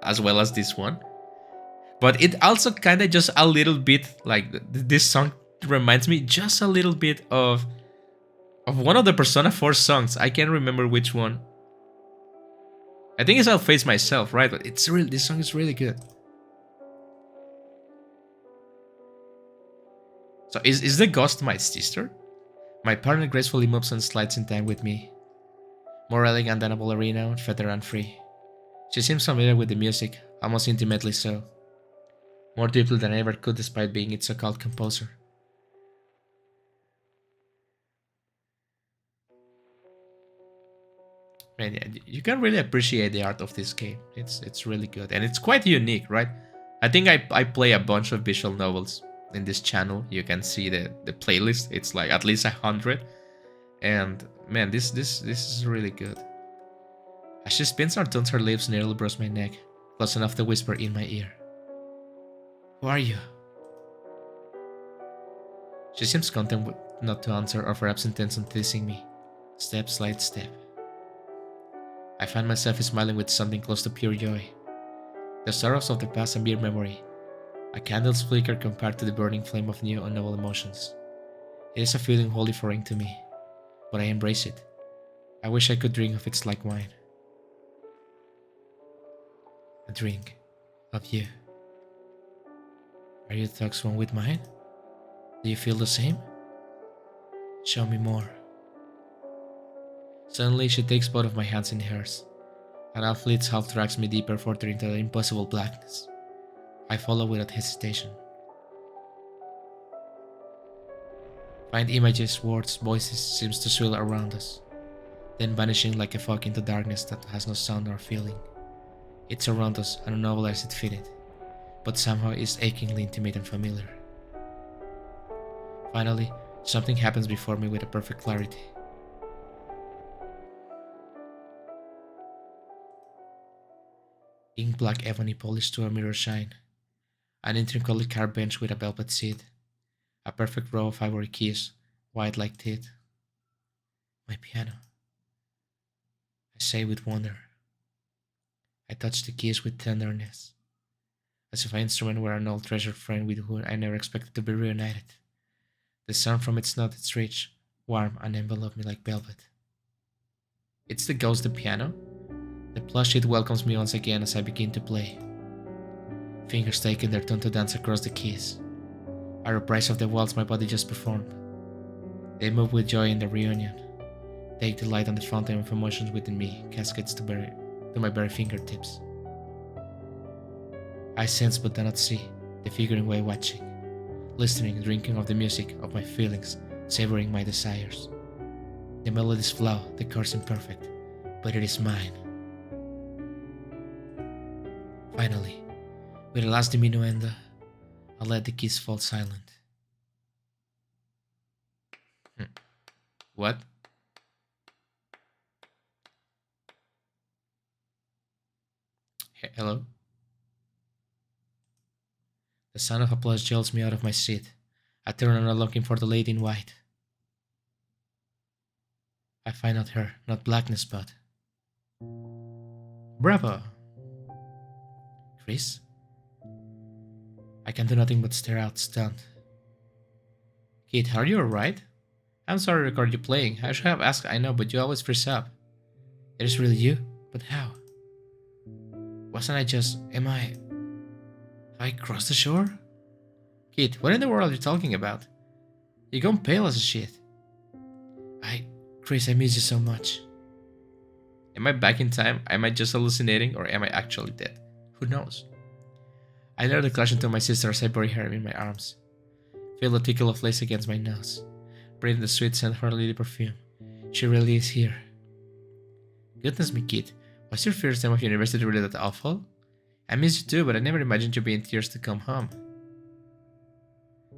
as well as this one. But it also kind of just a little bit, like, this song reminds me just a little bit of one of the Persona 4 songs. I can't remember which one. I think it's I'll Face Myself, right? But this song is really good. So is the ghost my sister? My partner gracefully moves and slides in time with me. More elegant than a ballerina, feathered and free. She seems familiar with the music, almost intimately so. More deeply than I ever could despite being its so-called composer. Man, you can really appreciate the art of this game. It's really good, and it's quite unique, right? I think I play a bunch of visual novels in this channel. You can see the playlist. It's like at least 100, and man, this is really good. As she spins or turns her lips nearly brush my neck, close enough to whisper in my ear. Who are you? She seems content not to answer or perhaps intent on teasing me. Step, slight step. I find myself smiling with something close to pure joy. The sorrows of the past a mere memory. A candle's flicker compared to the burning flame of new unknowable emotions. It is a feeling wholly foreign to me, but I embrace it. I wish I could drink of it like wine. A drink of you. Are your thoughts one with mine? Do you feel the same? Show me more. Suddenly she takes both of my hands in hers, and half leads, half drags me deeper further into the impossible blackness. I follow without hesitation. Find images, words, voices seems to swirl around us, then vanishing like a fog into darkness that has no sound or feeling. It's around us, unknowable as it fitted, but somehow is achingly intimate and familiar. Finally, something happens before me with a perfect clarity. Ink black ebony polished to a mirror shine, an intricately carved bench with a velvet seat, a perfect row of ivory keys, white like teeth. My piano, I say with wonder. I touch the keys with tenderness, as if my instrument were an old treasured friend with whom I never expected to be reunited. The sound from its note is rich, warm, and enveloped me like velvet. It's the ghost the piano. The plush sheet welcomes me once again as I begin to play. Fingers taking their turn to dance across the keys. A reprise of the waltz my body just performed. They move with joy in the reunion. Take delight on the fountain of emotions within me, cascades to my very fingertips. I sense but do not see, the figuring way watching, listening, drinking of the music of my feelings, savoring my desires. The melodies flow, the chords imperfect, but it is mine. Finally, with a last diminuendo, I let the keys fall silent. What? Hello? The sound of applause jolts me out of my seat. I turn around looking for the lady in white. I find not her, not blackness, but... Bravo! Chris? I can do nothing but stare out, stunned. Kate, are you alright? I'm sorry to record you playing. I should have asked, I know, but you always freeze up. It is really you? But how? Wasn't I just... Have I crossed the shore? Kate, what in the world are you talking about? You're gone pale as a shit. Chris, I miss you so much. Am I back in time? Am I just hallucinating, or am I actually dead? Who knows? I lower the clutch to my sister as I bury her in my arms. Feel the tickle of lace against my nose. Breathe the sweet scent of her lily perfume. She really is here. Goodness me, kid. Was your first time of university really that awful? I miss you too, but I never imagined you being in tears to come home.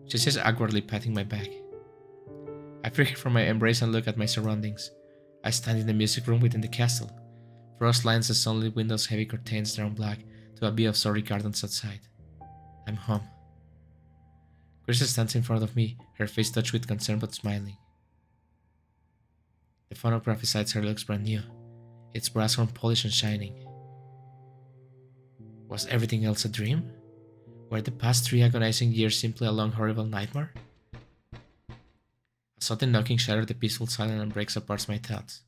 She says awkwardly, patting my back. I free her from my embrace and look at my surroundings. I stand in the music room within the castle. Frost lines the sunlit windows, heavy curtains drawn black to a view of sorry gardens outside. I'm home. Chris stands in front of me, her face touched with concern but smiling. The phonograph beside her looks brand new, its brass horn polished and shining. Was everything else a dream? Were the past 3 agonizing years simply a long, horrible nightmare? A sudden knocking shattered the peaceful silence and breaks apart my thoughts.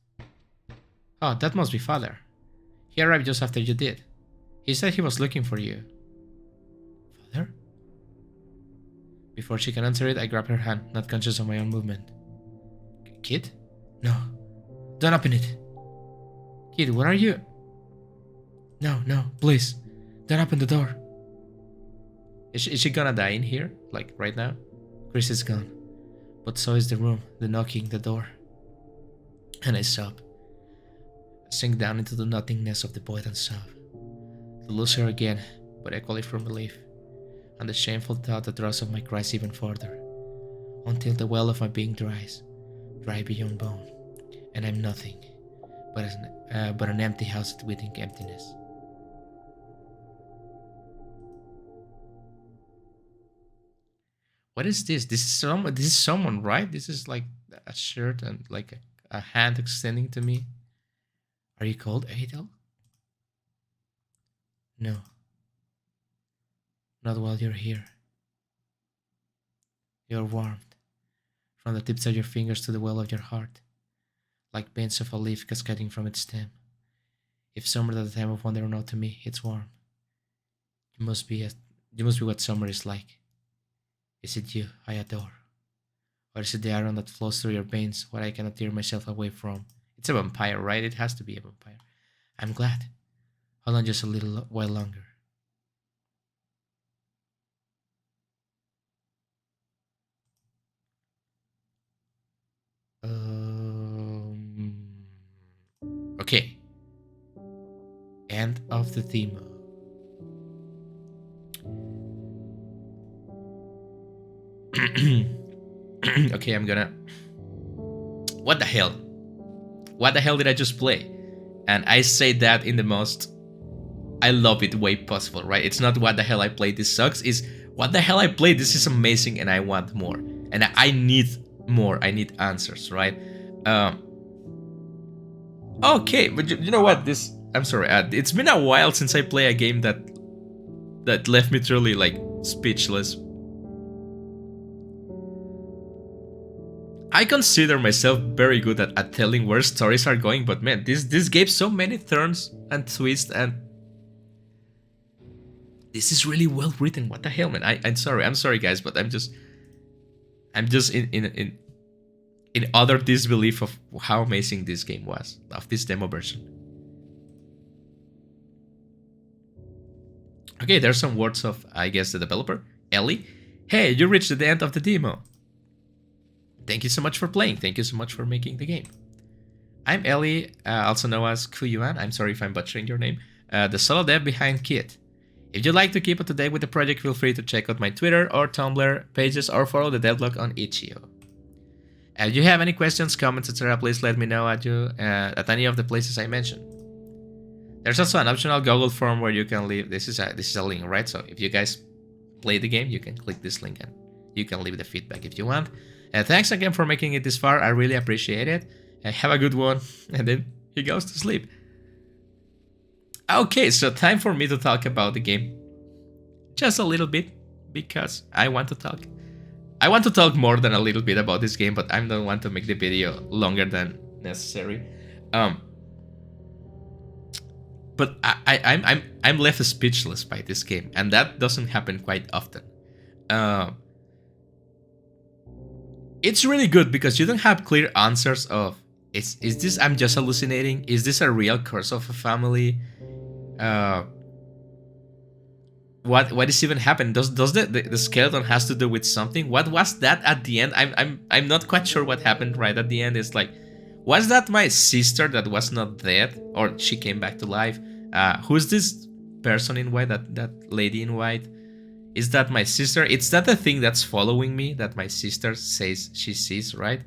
Oh, that must be Father. He arrived just after you did. He said he was looking for you. Father? Before she can answer it, I grab her hand, not conscious of my own movement. Kid? No. Don't open it. Kid, where are you? No, please. Don't open the door. Is she gonna die in here? Like, right now? Chris is gone. But so is the room, the knocking, the door. And I sob. I sink down into the nothingness of the void and sob. To lose her again, but equally from relief. And the shameful thought that draws off my cries even further. Until the well of my being dries, dry beyond bone. And I'm nothing, but an empty house with emptiness. What is this? This is someone, right? This is like a shirt and like a hand extending to me. Are you cold, Adel? No. Not while you're here. You're warmed, from the tips of your fingers to the well of your heart, like veins of a leaf cascading from its stem. If summer at the time of wonder or not to me, it's warm. You must be what summer is like. Is it you I adore? Or is it the iron that flows through your veins, what I cannot tear myself away from? It's a vampire, right? It has to be a vampire. I'm glad. Hold on just a little while longer. Okay. End of the theme. Okay, I'm gonna... What the hell? What the hell did I just play? And I say that in the most I love it way possible, right? It's not what the hell I played, this sucks. It's what the hell I played, this is amazing and I want more. And I need more. I need answers, right? Okay, but you know what? I'm sorry. It's been a while since I play a game that left me truly like speechless. I consider myself very good at telling where stories are going, but man, this gave so many turns and twists, and this is really well written. What the hell, man? I'm sorry, guys, but I'm just in utter disbelief of how amazing this game was, of this demo version. Okay, there's some words of, I guess, the developer, Ellie. Hey, you reached the end of the demo. Thank you so much for playing. Thank you so much for making the game. I'm Ellie, also known as KUYUAN. I'm sorry if I'm butchering your name. The solo dev behind Kit. If you'd like to keep up to date with the project, feel free to check out my Twitter or Tumblr pages or follow the devlog on itch.io. If you have any questions, comments, etc., please let me know at any of the places I mentioned. There's also an optional Google form where you can leave. This is a link, right? So if you guys play the game, you can click this link and you can leave the feedback if you want. Thanks again for making it this far. I really appreciate it. Have a good one. And then he goes to sleep. Okay, so time for me to talk about the game. Just a little bit, because I want to talk. I want to talk more than a little bit about this game, but I don't want to make the video longer than necessary. But I'm left speechless by this game, and that doesn't happen quite often. It's really good because you don't have clear answers of is this I'm just hallucinating? Is this a real curse of a family? What is even happening? Does the skeleton has to do with something? What was that at the end? I'm not quite sure what happened right at the end. It's like, was that my sister that was not dead, or she came back to life? Who's this person in white? That lady in white? Is that my sister? It's that the thing that's following me that my sister says she sees, right?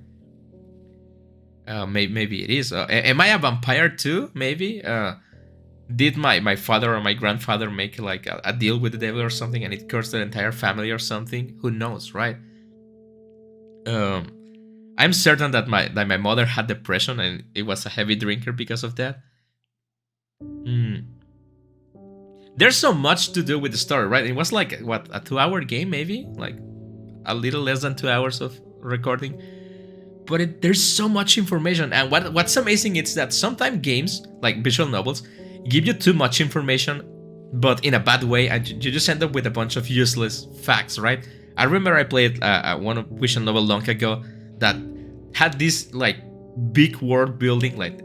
Maybe it is. Am I a vampire too? Maybe. Did my father or my grandfather make like a deal with the devil or something, and it cursed the entire family or something? Who knows, right? I'm certain that my mother had depression and it was a heavy drinker because of that. There's so much to do with the story, right? It was like, what, a 2-hour game, maybe? Like, a little less than 2 hours of recording. But there's so much information. And what's amazing is that sometimes games, like visual novels, give you too much information, but in a bad way, and you just end up with a bunch of useless facts, right? I remember I played one visual novel long ago that had this, like, big world building, like,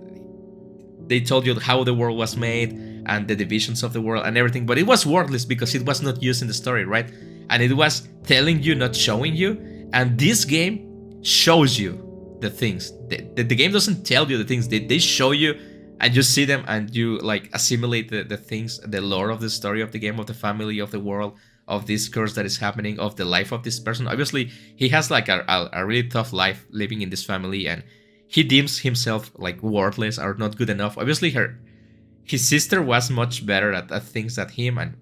they told you how the world was made, and the divisions of the world and everything, but it was worthless because it was not used in the story, right? And it was telling you, not showing you. And this game shows you the things. The game doesn't tell you the things. They show you, and you see them, and you like assimilate the things, the lore of the story of the game, of the family, of the world, of this curse that is happening, of the life of this person. Obviously, he has like a really tough life living in this family, and he deems himself like worthless or not good enough. Obviously, his sister was much better at things than him, and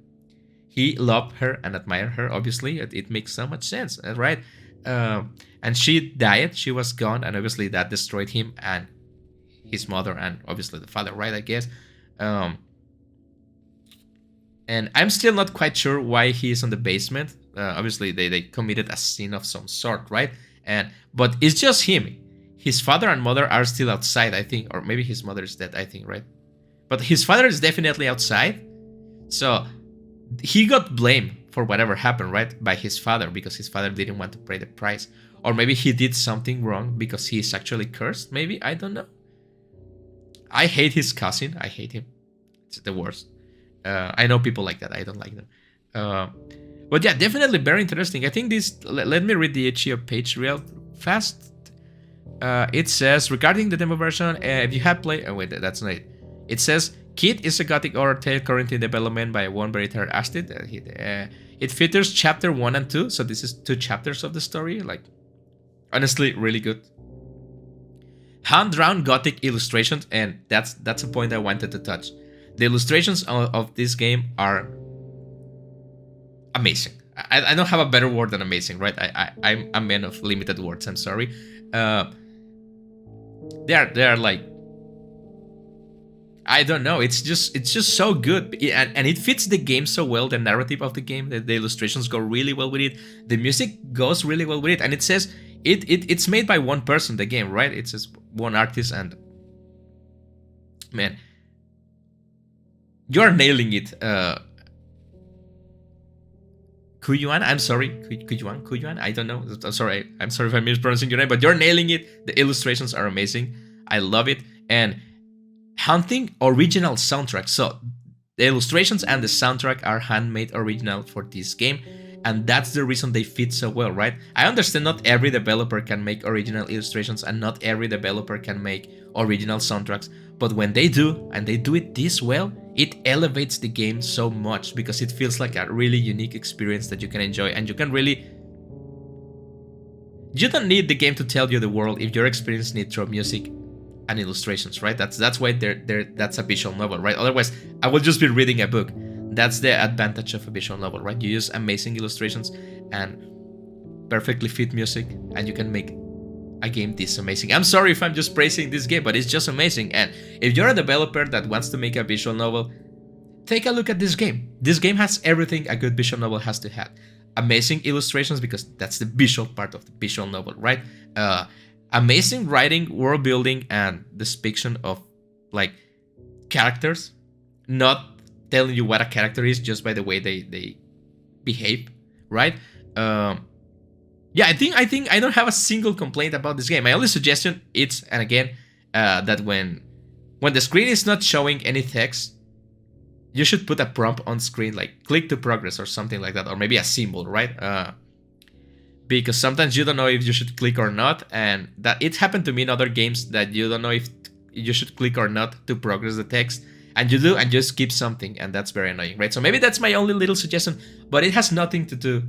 he loved her and admired her. Obviously, it makes so much sense, right? And she died, she was gone, and obviously that destroyed him and his mother, and obviously the father, right? I guess. And I'm still not quite sure why he is on the basement. Obviously, they committed a sin of some sort, right? But it's just him. His father and mother are still outside, I think, or maybe his mother is dead, I think, right? But his father is definitely outside. So he got blamed for whatever happened, right? By his father, because his father didn't want to pay the price. Or maybe he did something wrong because he's actually cursed. Maybe, I don't know. I hate his cousin. I hate him. It's the worst. I know people like that. I don't like them. But yeah, definitely very interesting. I think this... Let me read the itch.io page real fast. It says, regarding the demo version, if you have played... Oh, wait, that's not it. It says, Kit is a gothic horror tale currently in development by one very tired Astrid. It features chapter 1 and 2, so this is 2 chapters of the story. Like, honestly, really good. Hand-drawn gothic illustrations, and that's a point I wanted to touch. The illustrations of this game are amazing. I don't have a better word than amazing, right? I'm a man of limited words. I'm sorry. They are like, I don't know. It's just so good, and it fits the game so well. The narrative of the game, the illustrations go really well with it. The music goes really well with it, and it says it's made by one person. The game, right? It's just one artist, and man, you're nailing it. KUYUAN, I'm sorry, KUYUAN, I don't know. I'm sorry if I'm mispronouncing your name, but you're nailing it. The illustrations are amazing. I love it. And Hunting original soundtrack. So the illustrations and the soundtrack are handmade original for this game, and that's the reason they fit so well, right? I understand not every developer can make original illustrations and not every developer can make original soundtracks, but when they do, and they do it this well, it elevates the game so much because it feels like a really unique experience that you can enjoy, and you can really... You don't need the game to tell you the world if your experience needs through music and illustrations, right? That's why that's a visual novel, right? Otherwise, I will just be reading a book. That's the advantage of a visual novel, right? You use amazing illustrations and perfectly fit music, and you can make a game this amazing. I'm sorry if I'm just praising this game, but it's just amazing. And if you're a developer that wants to make a visual novel, take a look at this game. This game has everything a good visual novel has to have. Amazing illustrations, because that's the visual part of the visual novel, right? Amazing writing, world building, and depiction of like characters, not telling you what a character is just by the way they behave, right? Yeah, I think I don't have a single complaint about this game. My only suggestion is, and again, that when the screen is not showing any text, you should put a prompt on screen like click to progress or something like that, or maybe a symbol, right? Because sometimes you don't know if you should click or not, and that it happened to me in other games that you don't know if you should click or not to progress the text, and you do and just skip something, and that's very annoying, right? So maybe that's my only little suggestion, but it has nothing to do.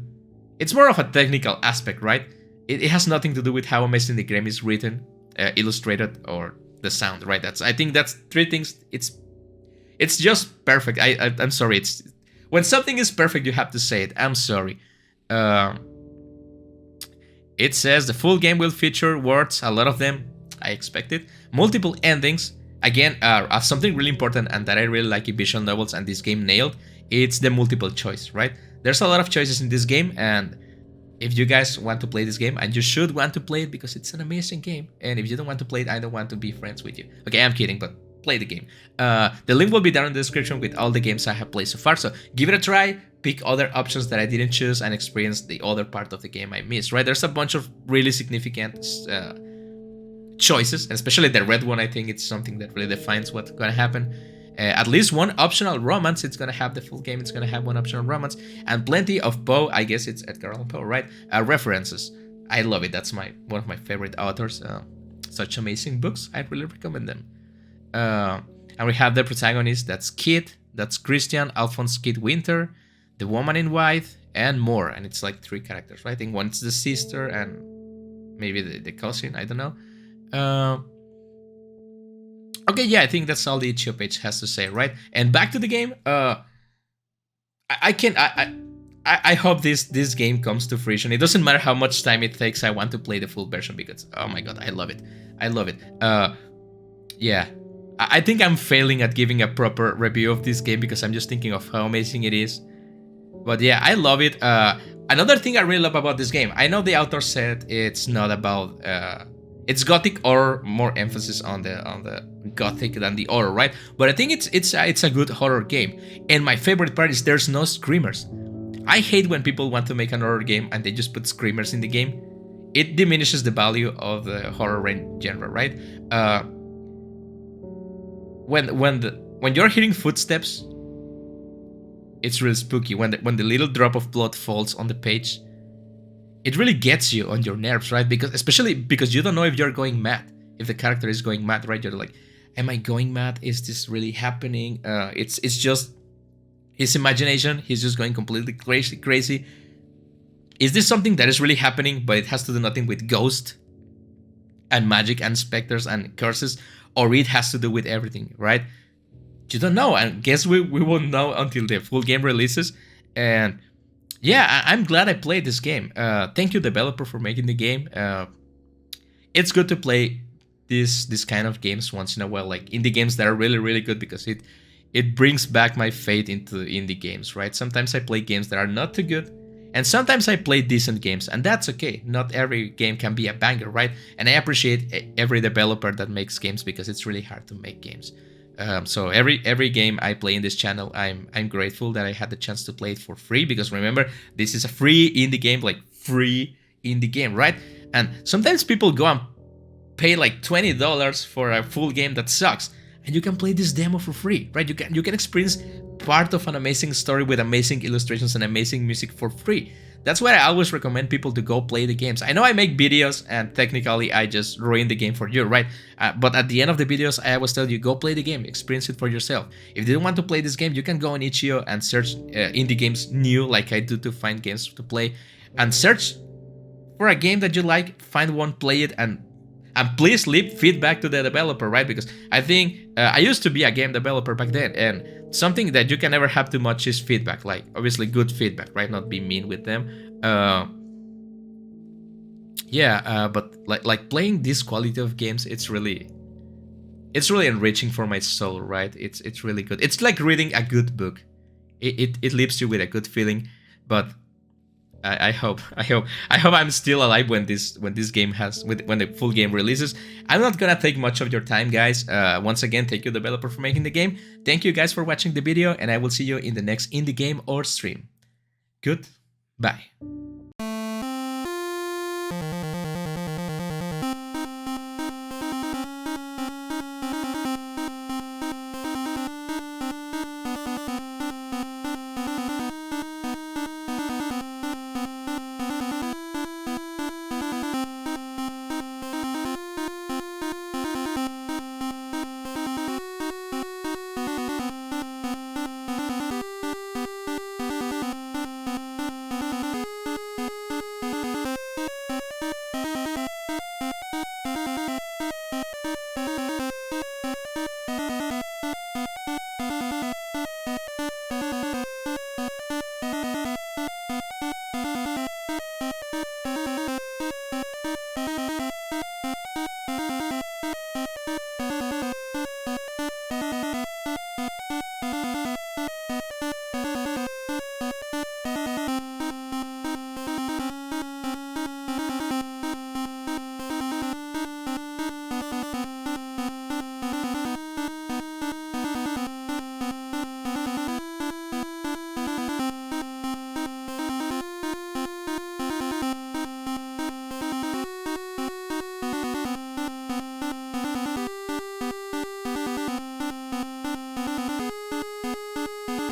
It's more of a technical aspect, right? It has nothing to do with how amazing the game is written, illustrated, or the sound, right? I think that's three things. It's just perfect. I'm sorry. It's when something is perfect, you have to say it. I'm sorry. It says the full game will feature words, a lot of them, I expect it, multiple endings. Again, something really important and that I really like in visual novels, and this game nailed, it's the multiple choice, right? There's a lot of choices in this game, and if you guys want to play this game, and you should want to play it because it's an amazing game, and if you don't want to play it, I don't want to be friends with you. Okay, I'm kidding, but play the game. The link will be down in the description with all the games I have played so far, so give it a try, pick other options that I didn't choose, and experience the other part of the game I missed, right? There's a bunch of really significant choices, and especially the red one. I think it's something that really defines what's gonna happen. At least one optional romance. It's gonna have the full game. It's gonna have one optional romance, and plenty of Poe. I guess it's Edgar Allan Poe, right? References. I love it. That's one of my favorite authors. Such amazing books. I really recommend them. And we have the protagonist. That's Kit. That's Christian Alphonse Kit Winter, the woman in white, and more. And it's like 3 characters, right? I think one's the sister and maybe the cousin. I don't know. Okay, yeah, I think that's all the itch.io page has to say, right? And back to the game. I hope this game comes to fruition. It doesn't matter how much time it takes. I want to play the full version because, oh my god, I love it. I love it. Yeah, I think I'm failing at giving a proper review of this game because I'm just thinking of how amazing it is. But yeah, I love it. Another thing I really love about this game, I know the author said it's not about it's gothic or more emphasis on the gothic than the horror, right? But I think it's a good horror game. And my favorite part is there's no screamers. I hate when people want to make an horror game and they just put screamers in the game. It diminishes the value of the horror genre, right? When you're hearing footsteps, it's really spooky. When the little drop of blood falls on the page, it really gets you on your nerves, right? Especially because you don't know if you're going mad, if the character is going mad, right? You're like, am I going mad? Is this really happening? It's just his imagination. He's just going completely crazy. Is this something that is really happening, but it has to do nothing with ghosts and magic and specters and curses, or it has to do with everything, right? You don't know, and guess we won't know until the full game releases. And yeah, I'm glad I played this game. Thank you, developer, for making the game. It's good to play this kind of games once in a while, like indie games that are really good, because it brings back my faith into indie games, right? Sometimes I play games that are not too good, and sometimes I play decent games, and that's okay. Not every game can be a banger, right? And I appreciate every developer that makes games, because it's really hard to make games. So every game I play in this channel, I'm grateful that I had the chance to play it for free, because remember, this is a free indie game, like free indie game, right? And sometimes people go and pay like $20 for a full game that sucks, and you can play this demo for free, right? You can experience part of an amazing story with amazing illustrations and amazing music for free. That's why I always recommend people to go play the games. I know I make videos and technically I just ruin the game for you, right? But at the end of the videos, I always tell you, go play the game, experience it for yourself. If you don't want to play this game, you can go on itch.io and search indie games new, like I do, to find games to play, and search for a game that you like, find one, play it, and please leave feedback to the developer, right? Because I think I used to be a game developer back then, and something that you can never have too much is feedback. Like, obviously good feedback, right? Not be mean with them. But like playing this quality of games, it's really enriching for my soul, right? It's really good. It's like reading a good book. It leaves you with a good feeling. But I hope I'm still alive when this game when the full game releases. I'm not gonna take much of your time, guys. Once again, thank you, developer, for making the game. Thank you guys for watching the video, and I will see you in the next indie game or stream. Goodbye.